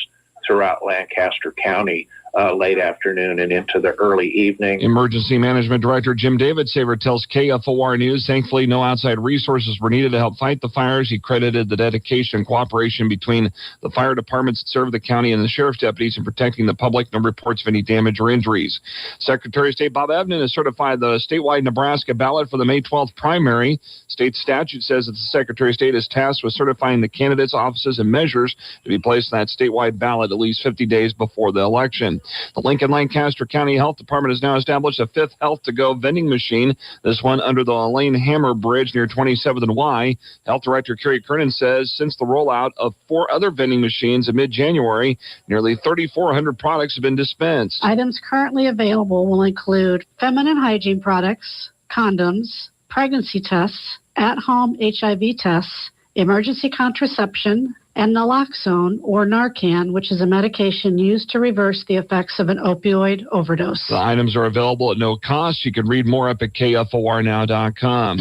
throughout Lancaster County late afternoon and into the early evening. Emergency Management Director Jim Davidsaver tells KFOR News, thankfully no outside resources were needed to help fight the fires. He credited the dedication and cooperation between the fire departments that serve the county and the sheriff's deputies in protecting the public. No reports of any damage or injuries. Secretary of State Bob Evnen has certified the statewide Nebraska ballot for the May 12th primary. State statute says that the Secretary of State is tasked with certifying the candidates, offices, and measures to be placed on that statewide ballot at least 50 days before the election. The Lincoln Lancaster County Health Department has now established a 5th Health to Go vending machine, this one under the Elaine Hammer Bridge near 27th and Y. Health Director Kerry Kernan says since the rollout of 4 other vending machines in mid-January, nearly 3,400 products have been dispensed. Items currently available will include feminine hygiene products, condoms, pregnancy tests, at-home HIV tests, emergency contraception, and naloxone or Narcan, which is a medication used to reverse the effects of an opioid overdose. The items are available at no cost. You can read more up at KFORnow.com.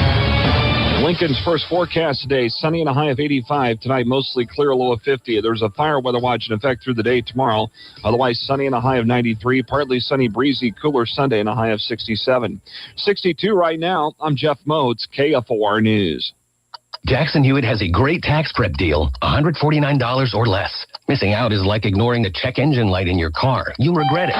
Lincoln's first forecast today, sunny and a high of 85. Tonight, mostly clear, a low of 50. There's a fire weather watch in effect through the day tomorrow. Otherwise, sunny and a high of 93. Partly sunny, breezy, cooler Sunday and a high of 67. 62 right now. I'm Jeff Motes, KFOR News. Jackson Hewitt has a great tax prep deal, $149 or less. Missing out is like ignoring the check engine light in your car. You'll regret it.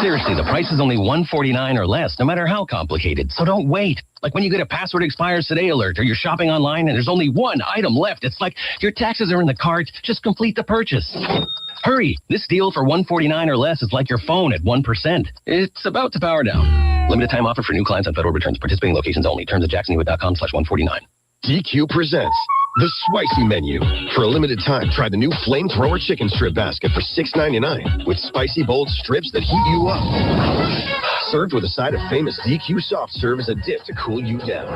Seriously, the price is only $149 or less, no matter how complicated. So don't wait. Like when you get a password expires today alert, or you're shopping online and there's only one item left. It's like your taxes are in the cart. Just complete the purchase. Hurry. This deal for $149 or less is like your phone at 1%. It's about to power down. Limited time offer for new clients on federal returns. Participating locations only. Terms at jacksonhewitt.com/149. DQ presents the Spicy Menu. For a limited time, try the new Flamethrower Chicken Strip Basket for $6.99 with spicy, bold strips that heat you up. served with a side of famous DQ soft serve as a dip to cool you down.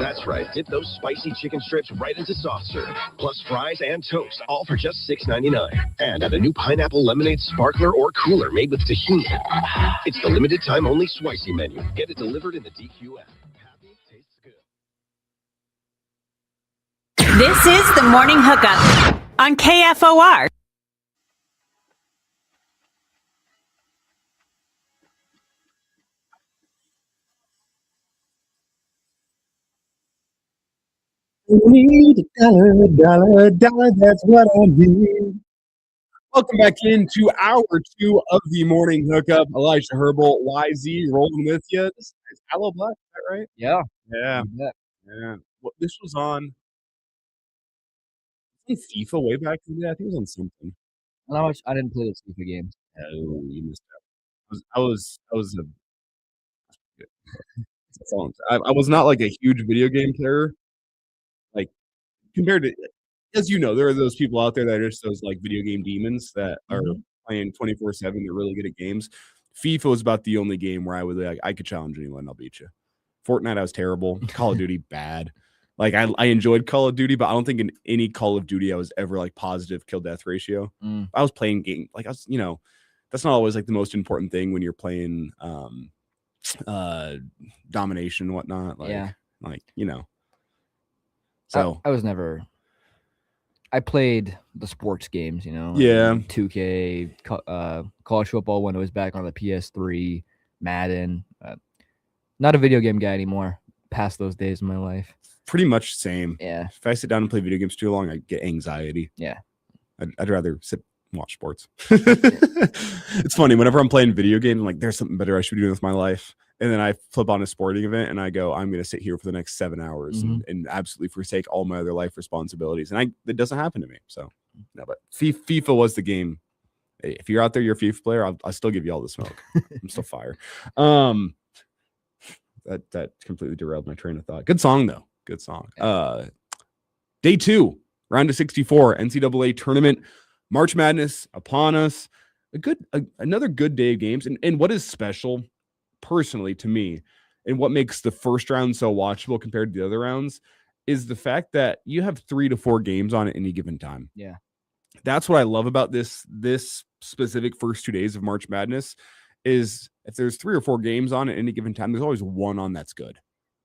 That's right, dip those spicy chicken strips right into soft serve, plus fries and toast, all for just $6.99. And add a new pineapple lemonade sparkler or cooler made with tahini. It's the limited time only spicy menu. Get it delivered in the DQ app. Happy tastes good. This is the Morning Hookup on KFOR. Need a dollar, that's what I need. Welcome back into hour 2 of the Morning Hookup. Elijah Herbal, YZ, rolling with you. This is Aloe Black, is that right? Yeah. Yeah. Yeah. Well, this was on FIFA way back in the day. I think it was on something. I didn't play those FIFA games. Oh, you missed out. I was a I was not like a huge video game player. Like compared to, as you know, there are those people out there that are just those like video game demons that are playing 24/7. They're really good at games. FIFA was about the only game where I would like I could challenge anyone. I'll beat you. Fortnite, I was terrible. Call of Duty, bad. Like I enjoyed Call of Duty, but I don't think in any Call of Duty I was ever like positive kill death ratio. I was playing game like I was, that's not always like the most important thing when you're playing domination and whatnot. Like So I was never. I played the sports games, Yeah. 2K, college football when it was back on the PS3, Madden. Not a video game guy anymore. Past those days in my life. Pretty much same. Yeah. If I sit down and play video games too long, I get anxiety. Yeah. I'd rather sit and watch sports. It's funny. Whenever I'm playing video games, I'm like, there's something better I should be doing with my life. And then I flip on a sporting event and I go, I'm going to sit here for the next 7 hours and absolutely forsake all my other life responsibilities. And that doesn't happen to me. So, no, but FIFA was the game. Hey, if you're out there, you're a FIFA player, I'll still give you all the smoke. I'm still fire. That completely derailed my train of thought. Good song, though. Good song. Day 2, round of 64, NCAA tournament, March Madness upon us. Another good day of games. And what is special personally to me and what makes the first round so watchable compared to the other rounds is the fact that you have 3 to 4 games on at any given time. Yeah. That's what I love about this specific first 2 days of March Madness is if there's 3 or 4 games on at any given time, there's always one on that's good.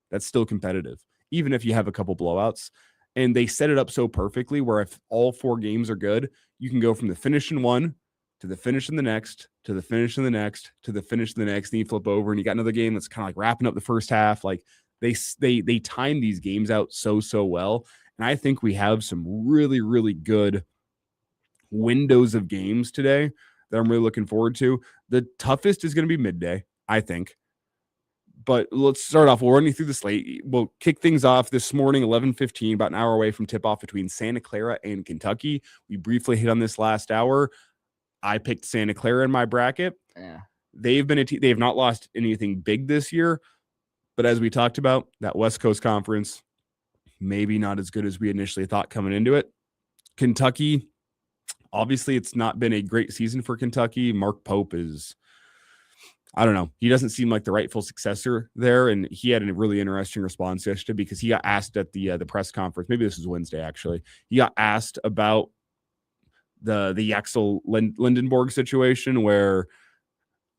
That's still competitive, even if you have a couple blowouts. And they set it up so perfectly where if all 4 games are good, you can go from the finish in one to the finish in the next, to the finish in the next, to the finish in the next, and you flip over and you got another game that's kind of like wrapping up the first half. Like they time these games out so well. And I think we have some really, really good windows of games today that I'm really looking forward to. The toughest is going to be midday, I think. But let's start off. We'll run you through the slate. We'll kick things off this morning, 11:15, about an hour away from tip-off between Santa Clara and Kentucky. We briefly hit on this last hour. I picked Santa Clara in my bracket. Yeah. They've been they have not lost anything big this year, but as we talked about, that West Coast Conference, maybe not as good as we initially thought coming into it. Kentucky, obviously, it's not been a great season for Kentucky. Mark Pope is, I don't know. He doesn't seem like the rightful successor there, and he had a really interesting response yesterday because he got asked at the press conference. Maybe this was Wednesday, actually. He got asked about the Yaxel Lindenborg situation where,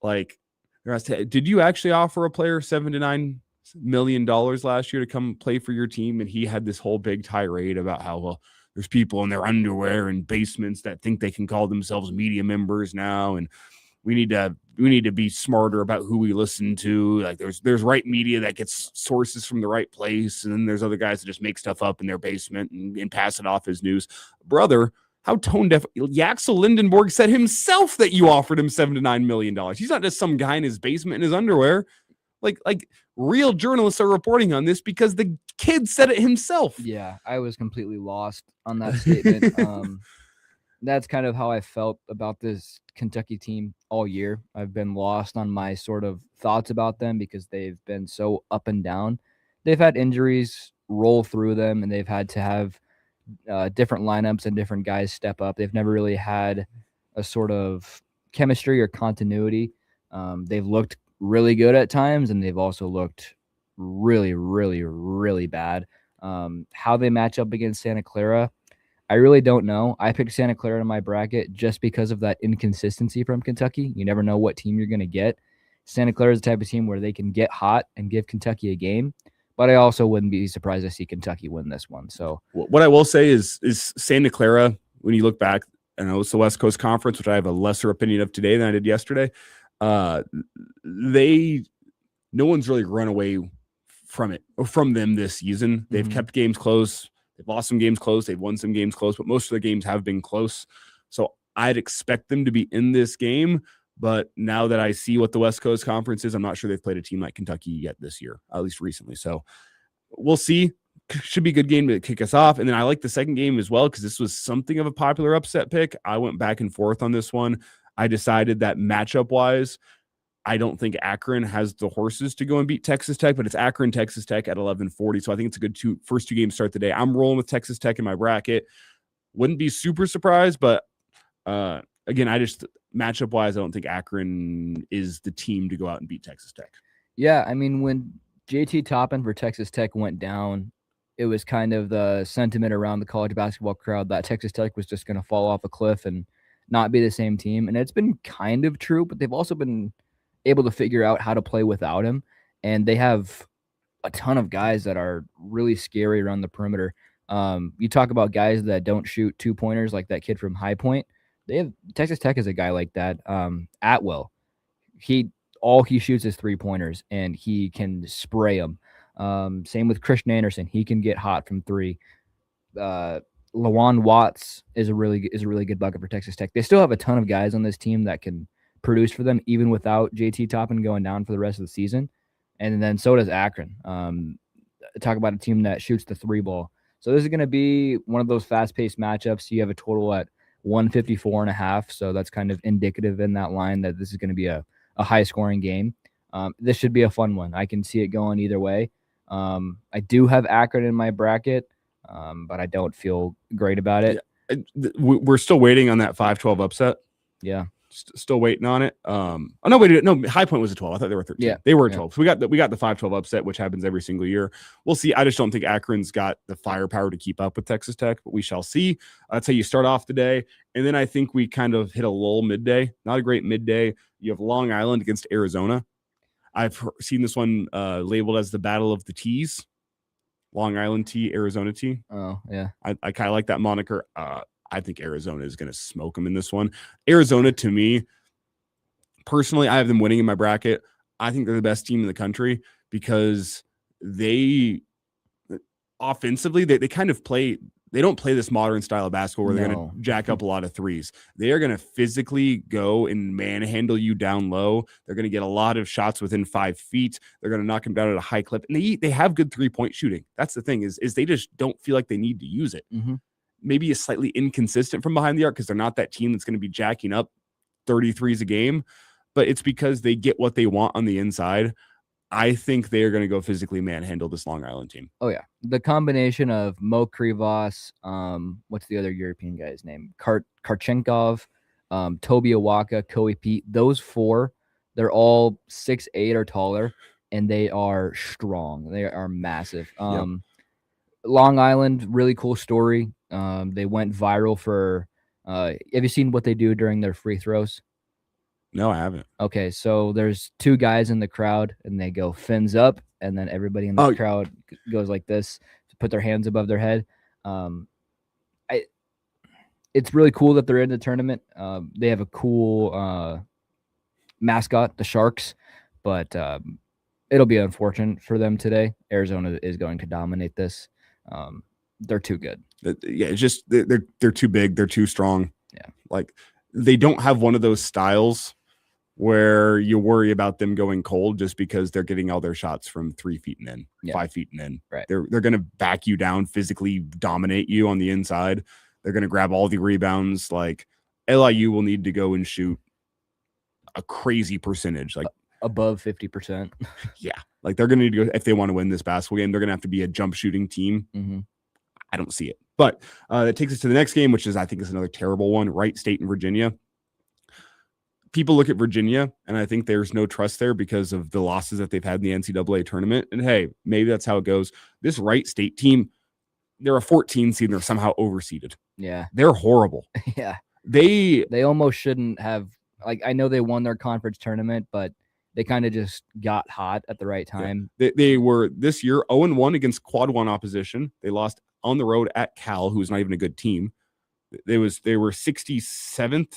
like, did you actually offer a player $7 to $9 million last year to come play for your team? And he had this whole big tirade about how, well, there's people in their underwear in basements that think they can call themselves media members now, and we need to be smarter about who we listen to. Like there's right media that gets sources from the right place, and then there's other guys that just make stuff up in their basement and pass it off as news. Brother, how tone deaf. Yaxel Lindenborg said himself that you offered him $7 to $9 million. He's not just some guy in his basement in his underwear. Like real journalists are reporting on this because the kid said it himself. Yeah, I was completely lost on that statement. That's kind of how I felt about this Kentucky team all year. I've been lost on my sort of thoughts about them because they've been so up and down. They've had injuries roll through them, and they've had to have different lineups and different guys step up. They've never really had a sort of chemistry or continuity. They've looked really good at times, and they've also looked really, really, really bad. How they match up against Santa Clara, I really don't know. I picked Santa Clara in my bracket just because of that inconsistency from Kentucky. You never know what team you're going to get. Santa Clara is the type of team where they can get hot and give Kentucky a game, but I also wouldn't be surprised to see Kentucky win this one. So what I will say is Santa Clara, when you look back, I know it's the West Coast Conference, which I have a lesser opinion of today than I did yesterday. No one's really run away from them this season. They've kept games close. They've lost some games close. They've won some games close, but most of the games have been close. So I'd expect them to be in this game. But now that I see what the West Coast Conference is, I'm not sure they've played a team like Kentucky yet this year, at least recently. So we'll see. Should be a good game to kick us off. And then I like the second game as well because this was something of a popular upset pick. I went back and forth on this one. I decided that matchup-wise, I don't think Akron has the horses to go and beat Texas Tech, but it's Akron, Texas Tech at 11:40. So I think it's a good first two games start the day. I'm rolling with Texas Tech in my bracket. Wouldn't be super surprised, but again, matchup wise, I don't think Akron is the team to go out and beat Texas Tech. Yeah, I mean, when JT Toppin for Texas Tech went down, it was kind of the sentiment around the college basketball crowd that Texas Tech was just going to fall off a cliff and not be the same team. And it's been kind of true, but they've also been able to figure out how to play without him. And they have a ton of guys that are really scary around the perimeter. You talk about guys that don't shoot 2-pointers like that kid from High Point. Texas Tech is a guy like that. Atwell, all he shoots is 3-pointers and he can spray them. Same with Christian Anderson. He can get hot from 3. Lawan Watts is a really good bucket for Texas Tech. They still have a ton of guys on this team that can produce for them, even without JT Toppin going down for the rest of the season. And then so does Akron. Talk about a team that shoots the 3 ball. So this is going to be one of those fast-paced matchups. You have a total at 154.5. So that's kind of indicative in that line that this is going to be a high-scoring game. This should be a fun one. I can see it going either way. I do have Akron in my bracket, but I don't feel great about it. Yeah. We're still waiting on that 5-12 upset. Yeah. Still waiting on it. No, High Point was a 12. I thought they were 13. Yeah, they were 12. So we got the 5-12 upset, which happens every single year. We'll see. I just don't think Akron's got the firepower to keep up with Texas Tech, but we shall see. That's how you start off the day. And then I think we kind of hit a lull midday. Not a great midday. You have Long Island against Arizona. I've seen this one labeled as the Battle of the T's. Long Island T, Arizona T. Oh, yeah. I kind of like that moniker. I think Arizona is going to smoke them in this one. Arizona, to me, personally, I have them winning in my bracket. I think they're the best team in the country because they offensively, they kind of play. They don't play this modern style of basketball where they're going to jack up a lot of threes. They are going to physically go and manhandle you down low. They're going to get a lot of shots within 5 feet. They're going to knock them down at a high clip. And they have good 3-point shooting. That's the thing is they just don't feel like they need to use it. Mm-hmm. Maybe is slightly inconsistent from behind the arc because they're not that team that's going to be jacking up 33s a game, but it's because they get what they want on the inside. I think they are going to go physically manhandle this Long Island team. Oh, yeah. The combination of Mo Krivas, what's the other European guy's name? Karchenkov, Toby Awaka, Koei Pete. Those 4, they're all 6'8" or taller, and they are strong. They are massive. Yep. Long Island, really cool story. They went viral for have you seen what they do during their free throws? No, I haven't. Okay, so there's 2 guys in the crowd and they go fins up, and then everybody in the crowd goes like this to put their hands above their head. It's really cool that they're in the tournament. They have a cool mascot, the Sharks, but it'll be unfortunate for them today. Arizona is going to dominate this. They're too good. Yeah, it's just they're too big. They're too strong. Yeah, like they don't have one of those styles where you worry about them going cold just because they're getting all their shots from 3 feet and in, 5 feet and in. Right. They're going to back you down, physically dominate you on the inside. They're going to grab all the rebounds. Like LIU will need to go and shoot a crazy percentage, like above 50%. Yeah, like they're going to need to go if they want to win this basketball game. They're going to have to be a jump shooting team. Mm-hmm. I don't see it, but that takes us to the next game, which is I think is another terrible one. Wright State and Virginia. people look at Virginia, and I think there's no trust there because of the losses that they've had in the NCAA tournament. And hey, maybe that's how it goes. This Wright State team, they're a 14 seed and they're somehow overseeded. Yeah. They're horrible. Yeah. They almost shouldn't have, like, I know they won their conference tournament, but they kind of just got hot at the right time. Yeah. They were this year 0-1 against quad 1 opposition. They lost on the road at Cal, who's not even a good team. They were 67th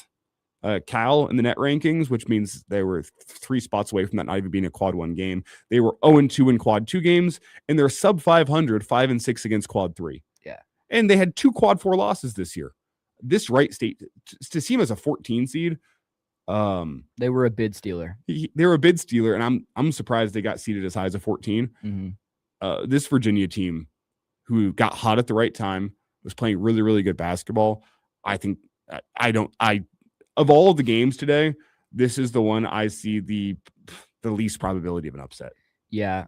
Cal in the net rankings, which means they were 3 spots away from that not even being a quad 1 game. They were 0-2 in quad 2 games, and they're sub 500, 5-6 against quad 3. Yeah. And they had 2 quad 4 losses this year. This Wright State, to see them as a 14 seed, they were a bid stealer. They were a bid stealer, and I'm surprised they got seeded as high as a 14. Mm-hmm. This Virginia team, who got hot at the right time, was playing really, really good basketball. I think of all of the games today, this is the one I see the least probability of an upset. Yeah.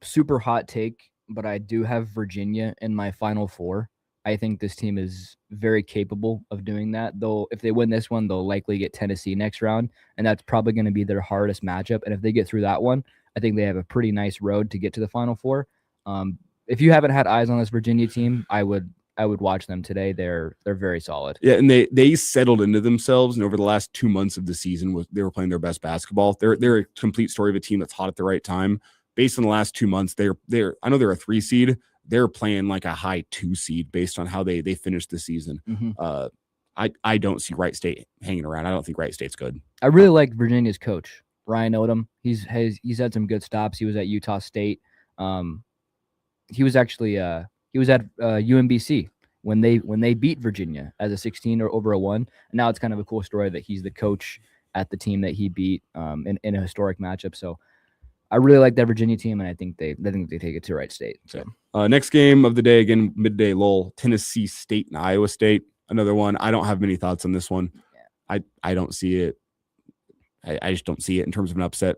Super hot take, but I do have Virginia in my Final Four. I think this team is very capable of doing that. Though if they win this one, they'll likely get Tennessee next round, and that's probably going to be their hardest matchup. And if they get through that one, I think they have a pretty nice road to get to the Final Four. If you haven't had eyes on this Virginia team, I would watch them today. They're very solid. Yeah, and they settled into themselves, and over the last 2 months of the season, they were playing their best basketball. They're a complete story of a team that's hot at the right time. Based on the last 2 months, I know they're a 3 seed. They're playing like a high 2 seed based on how they finished the season. Mm-hmm. I don't see Wright State hanging around. I don't think Wright State's good. I really like Virginia's coach, Ryan Odom. He's had some good stops. He was at Utah State. He was at UMBC when they beat Virginia as a 16 or over a 1. And now it's kind of a cool story that he's the coach at the team that he beat in a historic matchup. So I really like that Virginia team, and I think they take it to Wright State. So next game of the day, again, midday lull, Tennessee State and Iowa State. Another one. I don't have many thoughts on this one. Yeah. I don't see it. I just don't see it in terms of an upset.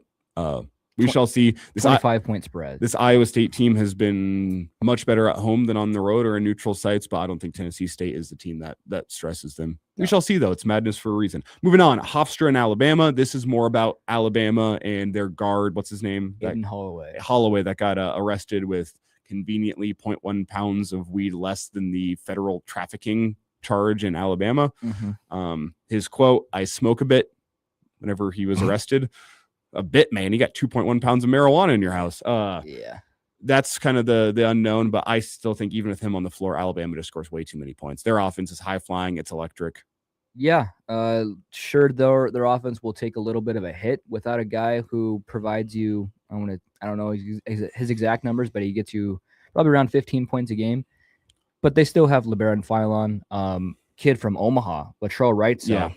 We shall see. This 25-point spread. This Iowa State team has been much better at home than on the road or in neutral sites, but I don't think Tennessee State is the team that stresses them. No. We shall see, though. It's madness for a reason. Moving on, Hofstra and Alabama. This is more about Alabama and their guard. What's his name? Aiden Holloway. Holloway that got arrested with conveniently 0.1 pounds of weed less than the federal trafficking charge in Alabama. Mm-hmm. His quote, "I smoke a bit," whenever he was arrested. A bit, man. You got 2.1 pounds of marijuana in your house. Yeah. That's kind of the unknown, but I still think even with him on the floor, Alabama just scores way too many points. Their offense is high flying. It's electric. Yeah. Sure, their offense will take a little bit of a hit without a guy who provides you, I don't know his exact numbers, but he gets you probably around 15 points a game. But they still have LeBaron Philon, kid from Omaha, Latrell Wright. So, yeah.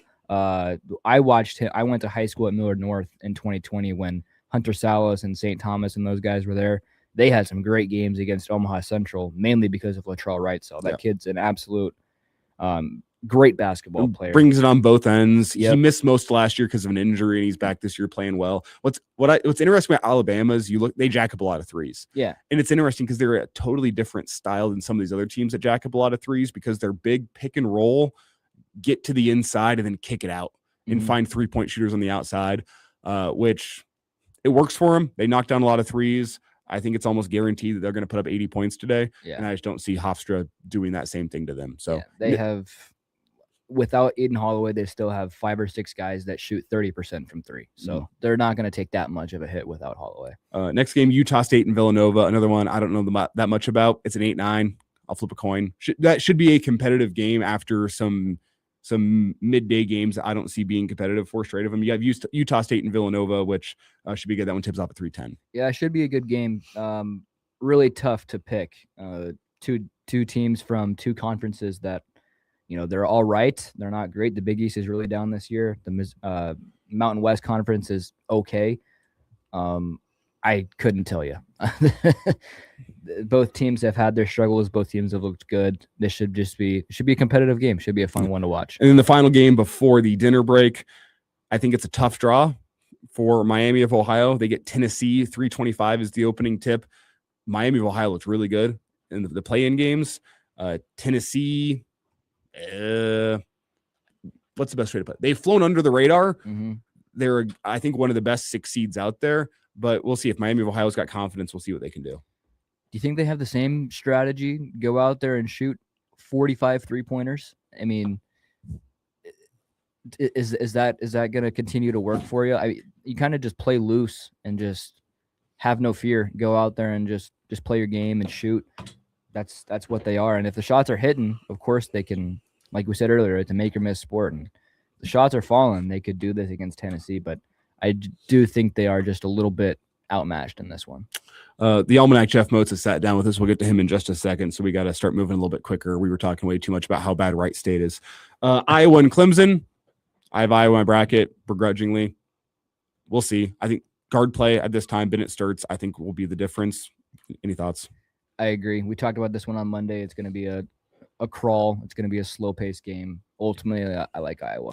I watched him. I went to high school at Millard North in 2020 when Hunter Salas and St. Thomas and those guys were there. They had some great games against Omaha Central, mainly because of Latrell Wright. So that kid's an absolute great basketball player. Brings it on both ends. Yep. He missed most last year because of an injury, and he's back this year playing well. What's interesting about Alabama is they jack up a lot of threes. Yeah. And it's interesting because they're a totally different style than some of these other teams that jack up a lot of threes because they're big pick and roll, get to the inside and then kick it out and find 3-point shooters on the outside, which it works for them. They knock down a lot of threes. I think it's almost guaranteed that they're going to put up 80 points today. Yeah. And I just don't see Hofstra doing that same thing to them. So they have, without Aiden Holloway, they still have 5 or 6 guys that shoot 30% from 3. So they're not going to take that much of a hit without Holloway. Next game, Utah State and Villanova. Another one I don't know that much about. It's an 8-9. I'll flip a coin. That should be a competitive game after some midday games I don't see being competitive. 4 straight of them. You have Utah State and Villanova, which should be good. That one tips off at 3:10. Yeah, it should be a good game. Really tough to pick. Two teams from 2 conferences that, they're all right. They're not great. The Big East is really down this year. The Mountain West Conference is okay. I couldn't tell you. Both teams have had their struggles. Both teams have looked good. This should be a competitive game. Should be a fun one to watch. And then the final game before the dinner break, I think it's a tough draw for Miami of Ohio. They get Tennessee. 325 is the opening tip. Miami of Ohio looks really good in the play-in games. Tennessee, what's the best way to put it? They've flown under the radar. Mm-hmm. They're, I think, one of the best 6 seeds out there. But we'll see if Miami of Ohio's got confidence. We'll see what they can do. Do you think they have the same strategy? Go out there and shoot 45 3-pointers? I mean, is that going to continue to work for you? You kind of just play loose and just have no fear. Go out there and just play your game and shoot. That's what they are. And if the shots are hitting, of course they can. Like we said earlier, it's a make or miss sport, and the shots are falling. They could do this against Tennessee, but I do think they are just a little bit outmatched in this one. The Almanac Jeff Motes has sat down with us. We'll get to him in just a second, so we got to start moving a little bit quicker. We were talking way too much about how bad Wright State is. Iowa and Clemson. I have Iowa in my bracket begrudgingly. We'll see. I think guard play at this time, Bennett Sturts, I think will be the difference. Any thoughts? I agree. We talked about this one on Monday. It's going to be a crawl. It's going to be a slow-paced game. Ultimately, I like Iowa.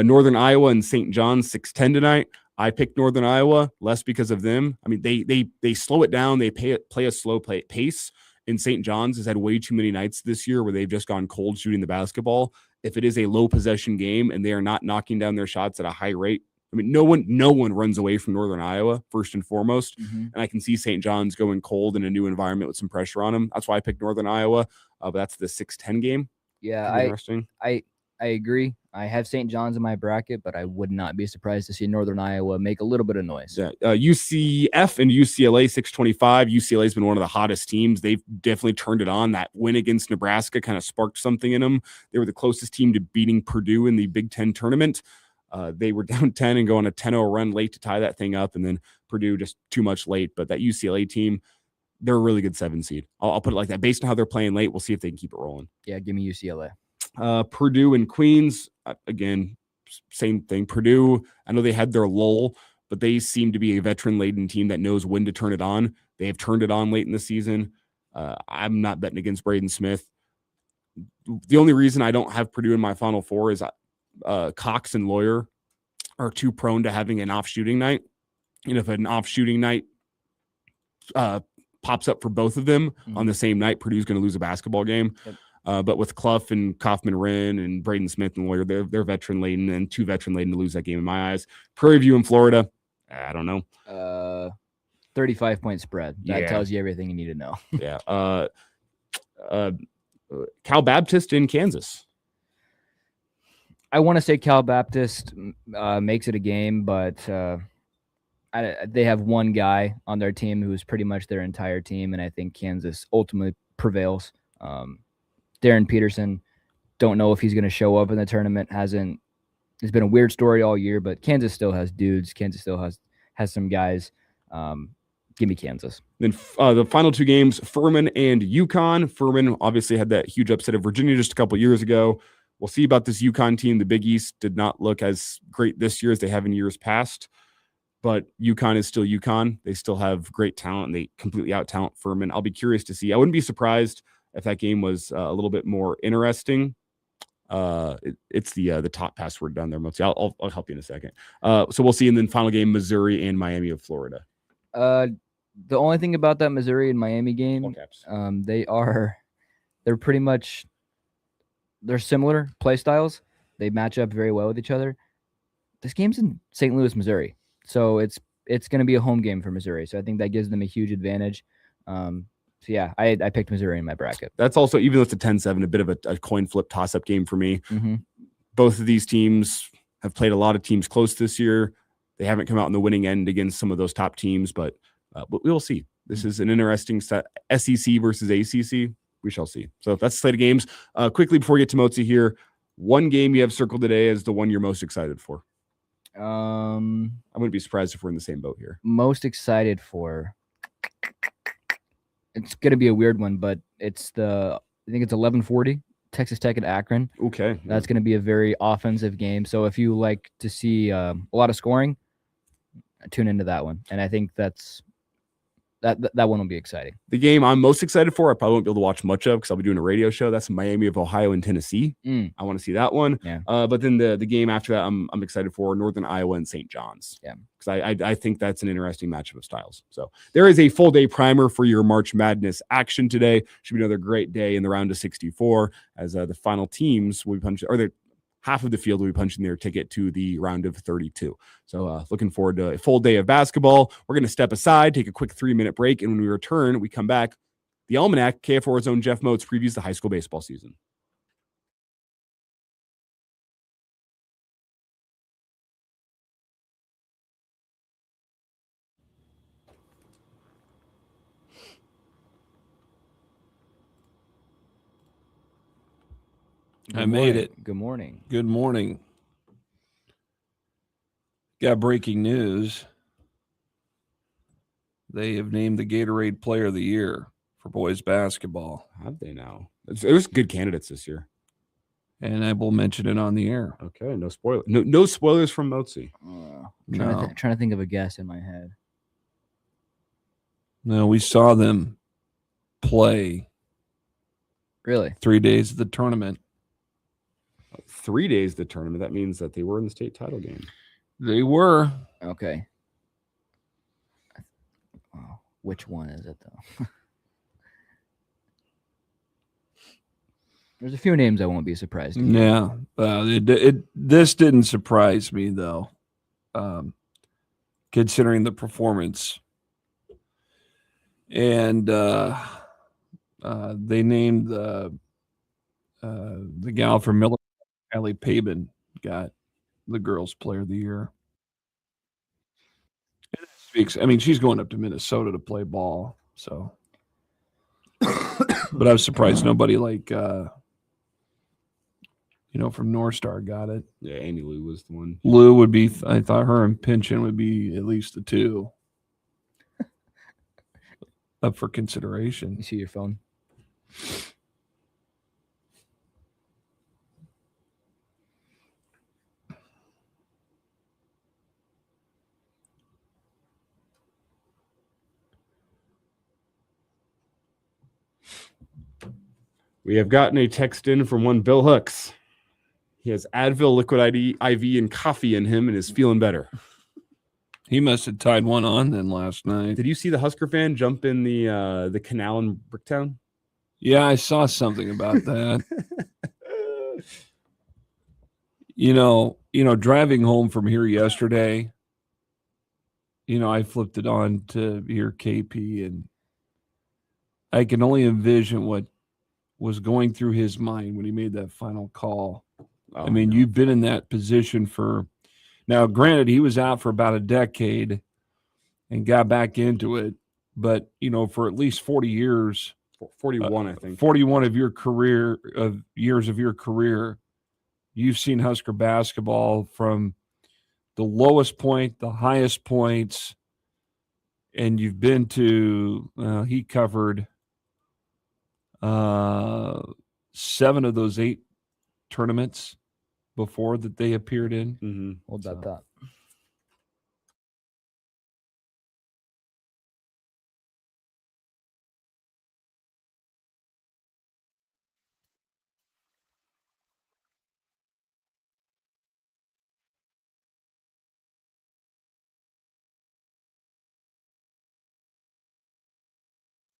Northern Iowa and St. John's 6-10 tonight. I picked Northern Iowa less because of them. I mean, they slow it down. They play a slow pace. And St. John's has had way too many nights this year where they've just gone cold shooting the basketball. If it is a low possession game and they are not knocking down their shots at a high rate, I mean, no one runs away from Northern Iowa, first and foremost. Mm-hmm. And I can see St. John's going cold in a new environment with some pressure on them. That's why I picked Northern Iowa. But that's the 6-10 game. Yeah, interesting. I agree. I have St. John's in my bracket, but I would not be surprised to see Northern Iowa make a little bit of noise. Yeah. UCF and UCLA 625. UCLA has been one of the hottest teams. They've definitely turned it on. That win against Nebraska kind of sparked something in them. They were the closest team to beating Purdue in the Big Ten tournament. They were down 10 and going a 10-0 run late to tie that thing up, and then Purdue just too much late. But that UCLA team, they're a really good 7 seed. I'll put it like that. Based on how they're playing late, we'll see if they can keep it rolling. Yeah, give me UCLA. Purdue and Queens, again, same thing. Purdue, I know they had their lull, but they seem to be a veteran-laden team that knows when to turn it on. They have turned it on late in the season. I'm not betting against Braden Smith. The only reason I don't have Purdue in my Final Four is Cox and Lawyer are too prone to having an off-shooting night. And if an off-shooting night pops up for both of them on the same night, Purdue's going to lose a basketball game. Yep. But with Clough and Kaufman-Wren and Braden Smith and Lawyer, they're veteran-laden and too veteran-laden to lose that game in my eyes. Prairie View in Florida, I don't know. 35-point spread. That tells you everything you need to know. Yeah. Cal Baptist in Kansas. I want to say Cal Baptist makes it a game, but they have one guy on their team who's pretty much their entire team, and I think Kansas ultimately prevails. Darren Peterson, don't know if he's going to show up in the tournament. It's been a weird story all year, but Kansas still has dudes. Kansas still has some guys. Give me Kansas. Then the final 2 games, Furman and UConn. Furman obviously had that huge upset of Virginia just a couple years ago. We'll see about this UConn team. The Big East did not look as great this year as they have in years past, but UConn is still UConn. They still have great talent, and they completely out-talent Furman. I'll be curious to see. I wouldn't be surprised if that game was a little bit more interesting. It's the top password down there, Motzi. I'll help you in a second. So we'll see. And then final game, Missouri and Miami of Florida. The only thing about that Missouri and Miami game, they're pretty much, they're similar play styles. They match up very well with each other. This game's in St. Louis, Missouri. So it's going to be a home game for Missouri. So I think that gives them a huge advantage. So yeah, I picked Missouri in my bracket. That's also, even though it's a 10-7, a bit of a coin flip toss-up game for me. Mm-hmm. Both of these teams have played a lot of teams close this year. They haven't come out on the winning end against some of those top teams, but we will see. This is an interesting set. SEC versus ACC. We shall see. So that's the slate of games. Quickly before we get to Motzi here, one game you have circled today as the one you're most excited for. I wouldn't be surprised if we're in the same boat here. Most excited for. It's going to be a weird one, but I think it's 11:40, Texas Tech and Akron. Okay. That's going to be a very offensive game. So if you like to see a lot of scoring, tune into that one. And I think that one will be exciting. The game I'm most excited for, I probably won't be able to watch much of because I'll be doing a radio show. That's Miami of Ohio and Tennessee. I want to see that one. Yeah. But then the game after that, I'm excited for Northern Iowa and St. John's. Yeah. Because I think that's an interesting matchup of styles. So there is a full day primer for your March Madness action today. Should be another great day in the round of 64 as the final teams will be punched, or the half of the field will be punching their ticket to the round of 32. So looking forward to a full day of basketball. We're going to step aside, take a quick 3-minute break, and when we return, we come back. The Almanac, KFOR's own Jeff Moats, previews the high school baseball season. I made it. Good morning. Good morning. Got breaking news. They have named the Gatorade Player of the Year for boys basketball. Have they now? There's good candidates this year. And I will mention it on the air. Okay, no spoiler. No spoilers from Mozi. Trying to think of a guess in my head. No, we saw them play. Really? 3 days of the tournament. 3 days of the tournament. That means that they were in the state title game. They were. Okay. Wow. Which one is it, though? There's a few names I won't be surprised. Yeah. This didn't surprise me, though, considering the performance. And they named the gal from Miller, Allie Pabin, got the girls' player of the year. I mean, she's going up to Minnesota to play ball, so. But I was surprised nobody from North Star got it. Yeah, Amy Lou was the one. Lou would be, I thought her and Pinchin would be at least the two up for consideration. You see your phone? We have gotten a text in from one Bill Hooks. He has Advil, Liquid IV, and coffee in him and is feeling better. He must have tied one on then last night. Did you see the Husker fan jump in the canal in Bricktown? Yeah, I saw something about that. Driving home from here yesterday, I flipped it on to hear KP, and I can only envision what was going through his mind when he made that final call. Oh, I mean, you've been in that position now, granted, he was out for about a decade and got back into it, but, for at least 40 years, 41, I think. 41 of your career, years of your career, you've seen Husker basketball from the lowest point, the highest points, and you've been to, he covered 7 of those 8 tournaments before that they appeared in. Mm-hmm. Hold that thought.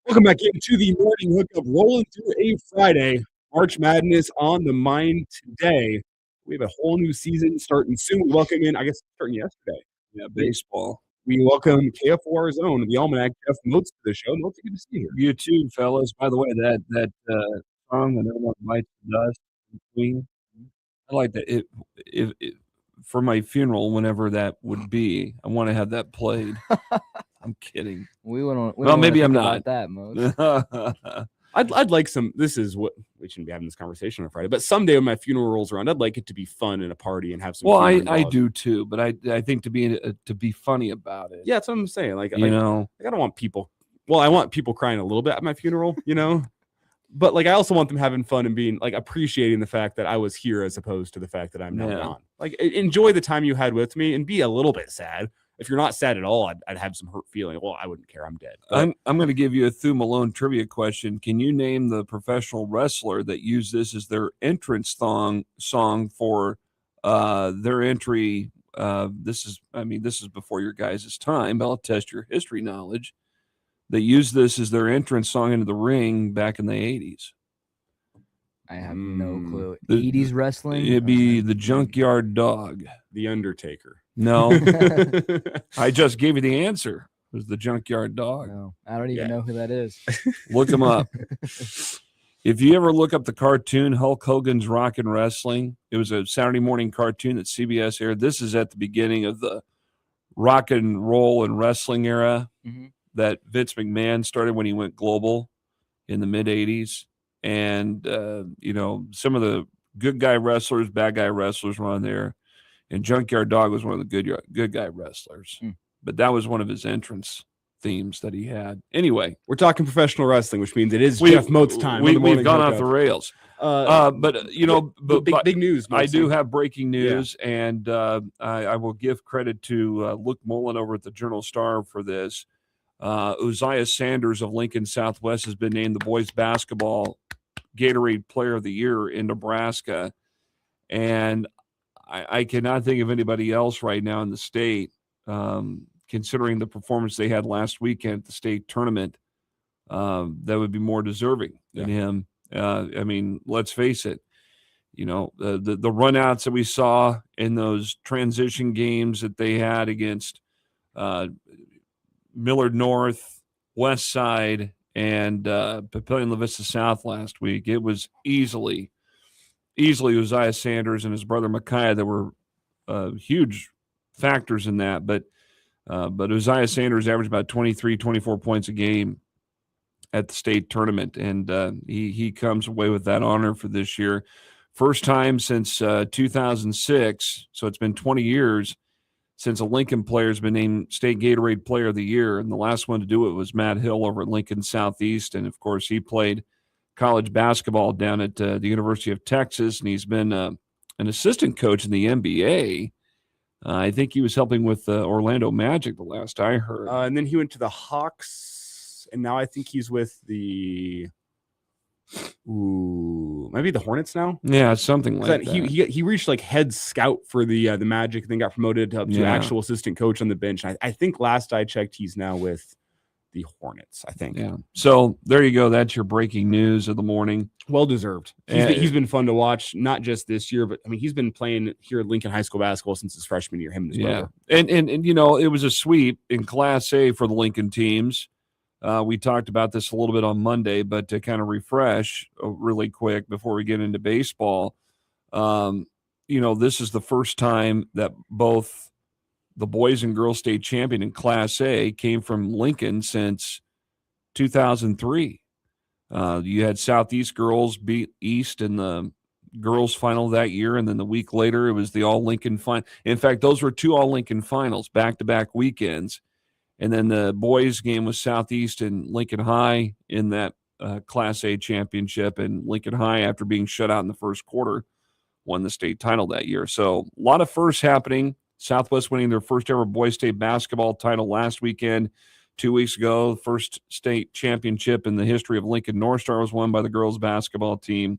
Welcome back into the morning hookup, rolling through a Friday. March Madness on the mind today. We have a whole new season starting soon. We welcome in, I guess, starting yesterday. Yeah, baseball. We welcome KFOR's own, the Almanac, Jeff Moats, to the show. Moats, good to see you. You too, fellas. By the way, that song, "When Everyone Bites the Dust," Queen, I like that. If for my funeral, whenever that would be, I want to have that played. I'm kidding. Maybe I'm not. That most. I'd like some. This is what we shouldn't be having this conversation on Friday, but someday when my funeral rolls around, I'd like it to be fun and a party and have some. Well, I do too, but I think to be funny about it. Yeah, that's what I'm saying. I don't want people. Well, I want people crying a little bit at my funeral, but I also want them having fun and being appreciating the fact that I was here as opposed to the fact that I'm now gone. Enjoy the time you had with me and be a little bit sad. If you're not sad at all, I'd have some hurt feeling. Well, I wouldn't care. I'm dead. But I'm going to give you a Thu Malone trivia question. Can you name the professional wrestler that used this as their entrance song for their entry? This is before your guys' time. I'll test your history knowledge. They used this as their entrance song into the ring back in the 80s. I have no clue. The- 80s wrestling? It'd be the Junkyard Dog. The Undertaker. No. I just gave you the answer. It was the Junkyard Dog. No, I don't even know who that is. Look him up. If you ever look up the cartoon Hulk Hogan's Rockin' Wrestling, it was a Saturday morning cartoon that CBS aired. This is at the beginning of the rock and roll and wrestling era that Vince McMahon started when he went global in the mid 80s. And, some of the good guy wrestlers, bad guy wrestlers were on there. And Junkyard Dog was one of the good guy wrestlers. But that was one of his entrance themes that he had. Anyway, we're talking professional wrestling, which means it is Jeff Moat's time. We've gone off the rails. Big news. I do have breaking news, and I will give credit to Luke Mullen over at the Journal-Star for this. Uzziah Sanders of Lincoln Southwest has been named the boys basketball Gatorade Player of the Year in Nebraska, and I cannot think of anybody else right now in the state, considering the performance they had last weekend at the state tournament, that would be more deserving than him. I mean, let's face it, the runouts that we saw in those transition games that they had against Millard North, West Side, and Papillion La Vista South last week, it was easily Uzziah Sanders and his brother Micaiah that were huge factors in that. But Uzziah Sanders averaged about 23, 24 points a game at the state tournament, and he comes away with that honor for this year. First time since 2006, so it's been 20 years since a Lincoln player has been named State Gatorade Player of the Year, and the last one to do it was Matt Hill over at Lincoln Southeast, and of course he played college basketball down at the University of Texas, and he's been an assistant coach in the NBA. I think he was helping with Orlando Magic the last I heard. And then he went to the Hawks, and now I think he's with the maybe the Hornets now. Yeah, something like that. He reached like head scout for the Magic, and then got promoted to actual assistant coach on the bench. I think last I checked, he's now with the Hornets, I think. Yeah. So there you go. That's your breaking news of the morning. Well deserved. He's been fun to watch, not just this year, but I mean, he's been playing here at Lincoln High School basketball since his freshman year, him and his brother. And it was a sweep in Class A for the Lincoln teams. We talked about this a little bit on Monday, but to kind of refresh really quick before we get into baseball, this is the first time that both the boys and girls state champion in Class A came from Lincoln since 2003. You had Southeast girls beat East in the girls final that year, and then the week later it was the All-Lincoln final. In fact, those were two All-Lincoln finals, back-to-back weekends. And then the boys game was Southeast and Lincoln High in that Class A championship, and Lincoln High, after being shut out in the first quarter, won the state title that year. So a lot of firsts happening. Southwest winning their first ever boys state basketball title last weekend. 2 weeks ago, the first state championship in the history of Lincoln North Star was won by the girls basketball team.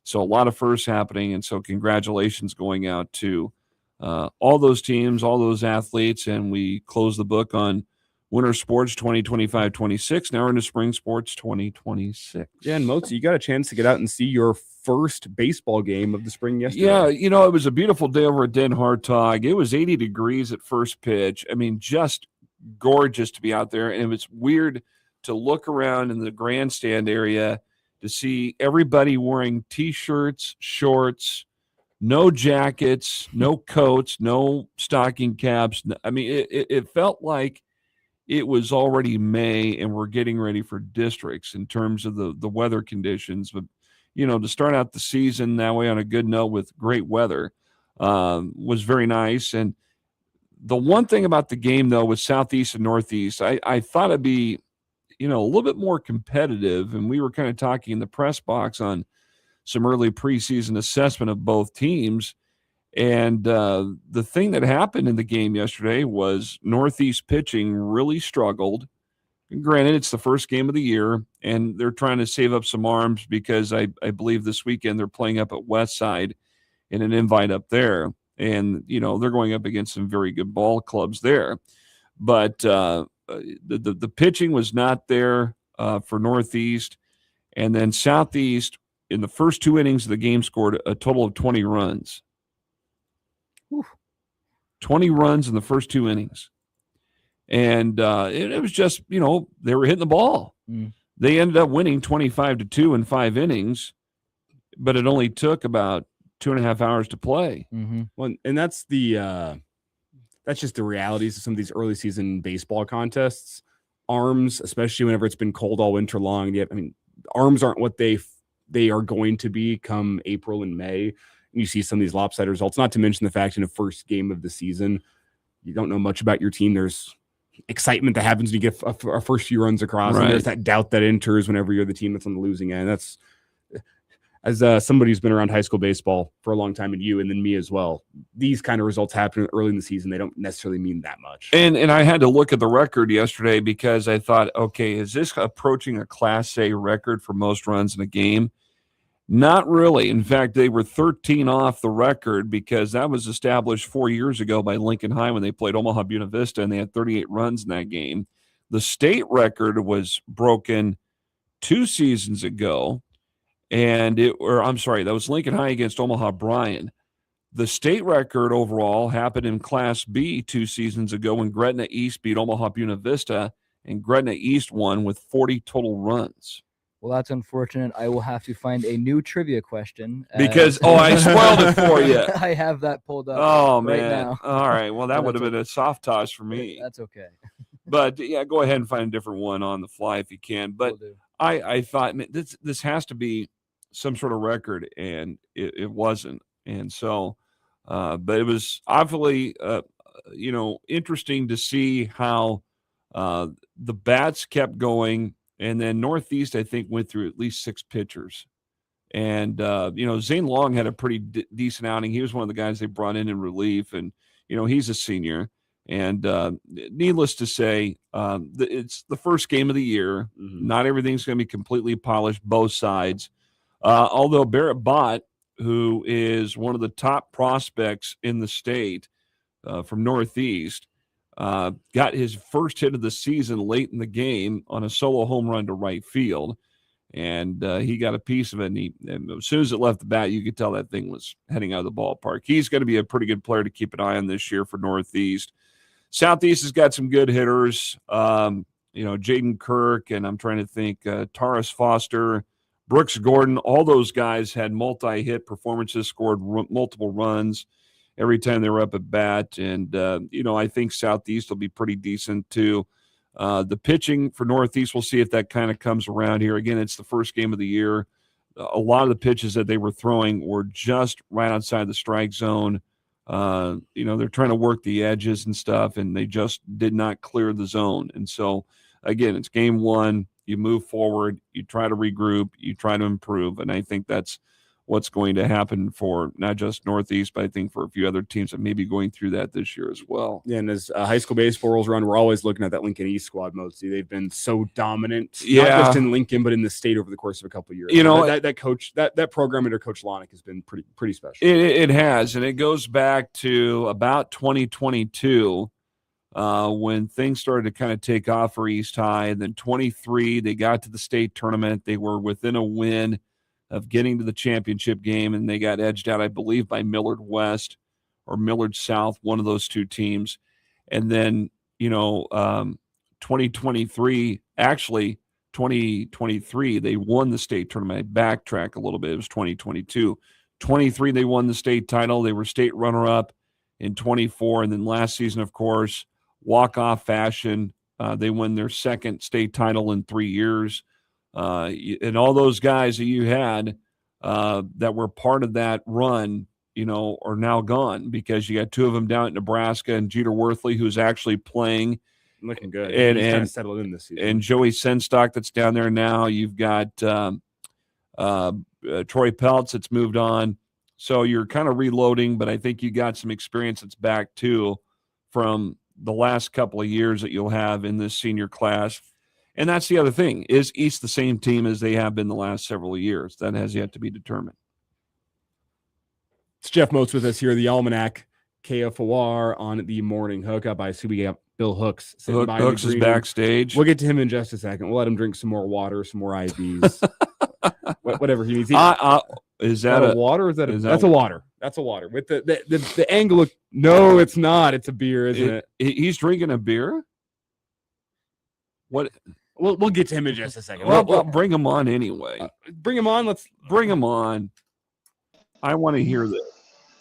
So a lot of firsts happening, and so congratulations going out to all those teams, all those athletes, and we close the book on Winter Sports 2025-26. Now we're into Spring Sports 2026. Yeah, and Motzi, you got a chance to get out and see your first baseball game of the spring yesterday. Yeah, it was a beautiful day over at Den Hartog. It was 80 degrees at first pitch. I mean, just gorgeous to be out there. And it was weird to look around in the grandstand area to see everybody wearing T-shirts, shorts, no jackets, no coats, no stocking caps. I mean, it felt like it was already May and we're getting ready for districts in terms of the weather conditions. But, to start out the season that way on a good note with great weather was very nice. And the one thing about the game, though, with Southeast and Northeast, I thought it'd be, a little bit more competitive. And we were kind of talking in the press box on some early preseason assessment of both teams. And the thing that happened in the game yesterday was Northeast pitching really struggled. And granted, it's the first game of the year, and they're trying to save up some arms because I believe this weekend they're playing up at West Side in an invite up there. And, they're going up against some very good ball clubs there. But the pitching was not there for Northeast. And then Southeast in the first 2 innings of the game scored a total of 20 runs. Whew. 20 runs in the first 2 innings. And it was just, they were hitting the ball. Mm. They ended up winning 25-2 in 5 innings, but it only took about 2.5 hours to play. Mm-hmm. Well, and that's just the realities of some of these early season baseball contests. Arms, especially whenever it's been cold all winter long. Arms aren't what they are going to be come April and May. And you see some of these lopsided results, not to mention the fact in the first game of the season, you don't know much about your team. There's excitement that happens when you get a first few runs across. Right. And there's that doubt that enters whenever you're the team that's on the losing end. That's, as somebody who's been around high school baseball for a long time, and you and then me as well, these kind of results happen early in the season. They don't necessarily mean that much. And I had to look at the record yesterday because I thought, okay, is this approaching a Class A record for most runs in a game? Not really. In fact, they were 13 off the record because that was established 4 years ago by Lincoln High when they played Omaha Buena Vista, and they had 38 runs in that game. The state record was broken 2 seasons ago. That was Lincoln High against Omaha Bryan. The state record overall happened in Class B 2 seasons ago when Gretna East beat Omaha Buena Vista, and Gretna East won with 40 total runs. Well, that's unfortunate. I will have to find a new trivia question. Because, I spoiled it for you. I have that pulled up Oh, right man. now. All right. Well, that would have been a soft toss for me. That's okay. But, yeah, go ahead and find a different one on the fly if you can. But I thought, man, this has to be some sort of record, and it wasn't. And so, but it was obviously, interesting to see how the bats kept going. And then Northeast, I think, went through at least 6 pitchers. And, Zane Long had a pretty decent outing. He was one of the guys they brought in relief. And, he's a senior. And needless to say, it's the first game of the year. Mm-hmm. Not everything's going to be completely polished, both sides. Although Barrett Bott, who is one of the top prospects in the state from Northeast, got his first hit of the season late in the game on a solo home run to right field. And he got a piece of it. And as soon as it left the bat, you could tell that thing was heading out of the ballpark. He's going to be a pretty good player to keep an eye on this year for Northeast. Southeast has got some good hitters. Jaden Kirk, and I'm trying to think, Taurus Foster, Brooks Gordon, all those guys had multi-hit performances, scored multiple runs every time they were up at bat. And, I think Southeast will be pretty decent too. The pitching for Northeast, we'll see if that kind of comes around here. Again, it's the first game of the year. A lot of the pitches that they were throwing were just right outside the strike zone. They're trying to work the edges and stuff, and they just did not clear the zone. And so, again, it's game 1. You move forward, you try to regroup, you try to improve. And I think that's what's going to happen for not just Northeast, but I think for a few other teams that may be going through that this year as well. Yeah, and as high school baseball rolls around, we're always looking at that Lincoln East squad mostly. They've been so dominant, not just in Lincoln, but in the state over the course of a couple of years. That coach, that program under Coach Lonick has been pretty special. It has, and it goes back to about 2022 when things started to kind of take off for East High. And then 23, they got to the state tournament. They were within a win of getting to the championship game, and they got edged out, I believe, by Millard West or Millard South, one of those two teams. And then, 2023, they won the state tournament. I backtrack a little bit. It was 2022. 23, they won the state title. They were state runner-up in 24. And then last season, of course, walk-off fashion, they won their second state title in 3 years. And all those guys that you had that were part of that run, are now gone because you got 2 of them down at Nebraska, and Jeter Worthley, who's actually playing. Looking good. And he's kind of settled in this season. And Joey Senstock that's down there now. You've got Troy Peltz that's moved on. So you're kind of reloading, but I think you got some experience that's back too from the last couple of years that you'll have in this senior class. And that's the other thing. Is East the same team as they have been the last several years? That has yet to be determined. It's Jeff Moats with us here, the Almanac, KFOR on the morning hookup. I see we got Bill Hooks sitting by. Hooks is backstage. We'll get to him in just a second. We'll let him drink some more water, some more IVs. Whatever he means. Is that a water? Or is that that's a water? That's a water. With the angle. No, it's not. It's a beer, isn't it? He's drinking a beer. What? We'll get to him in just a second. Well, bring him on anyway. Bring him on. Let's bring him on. I want to hear this.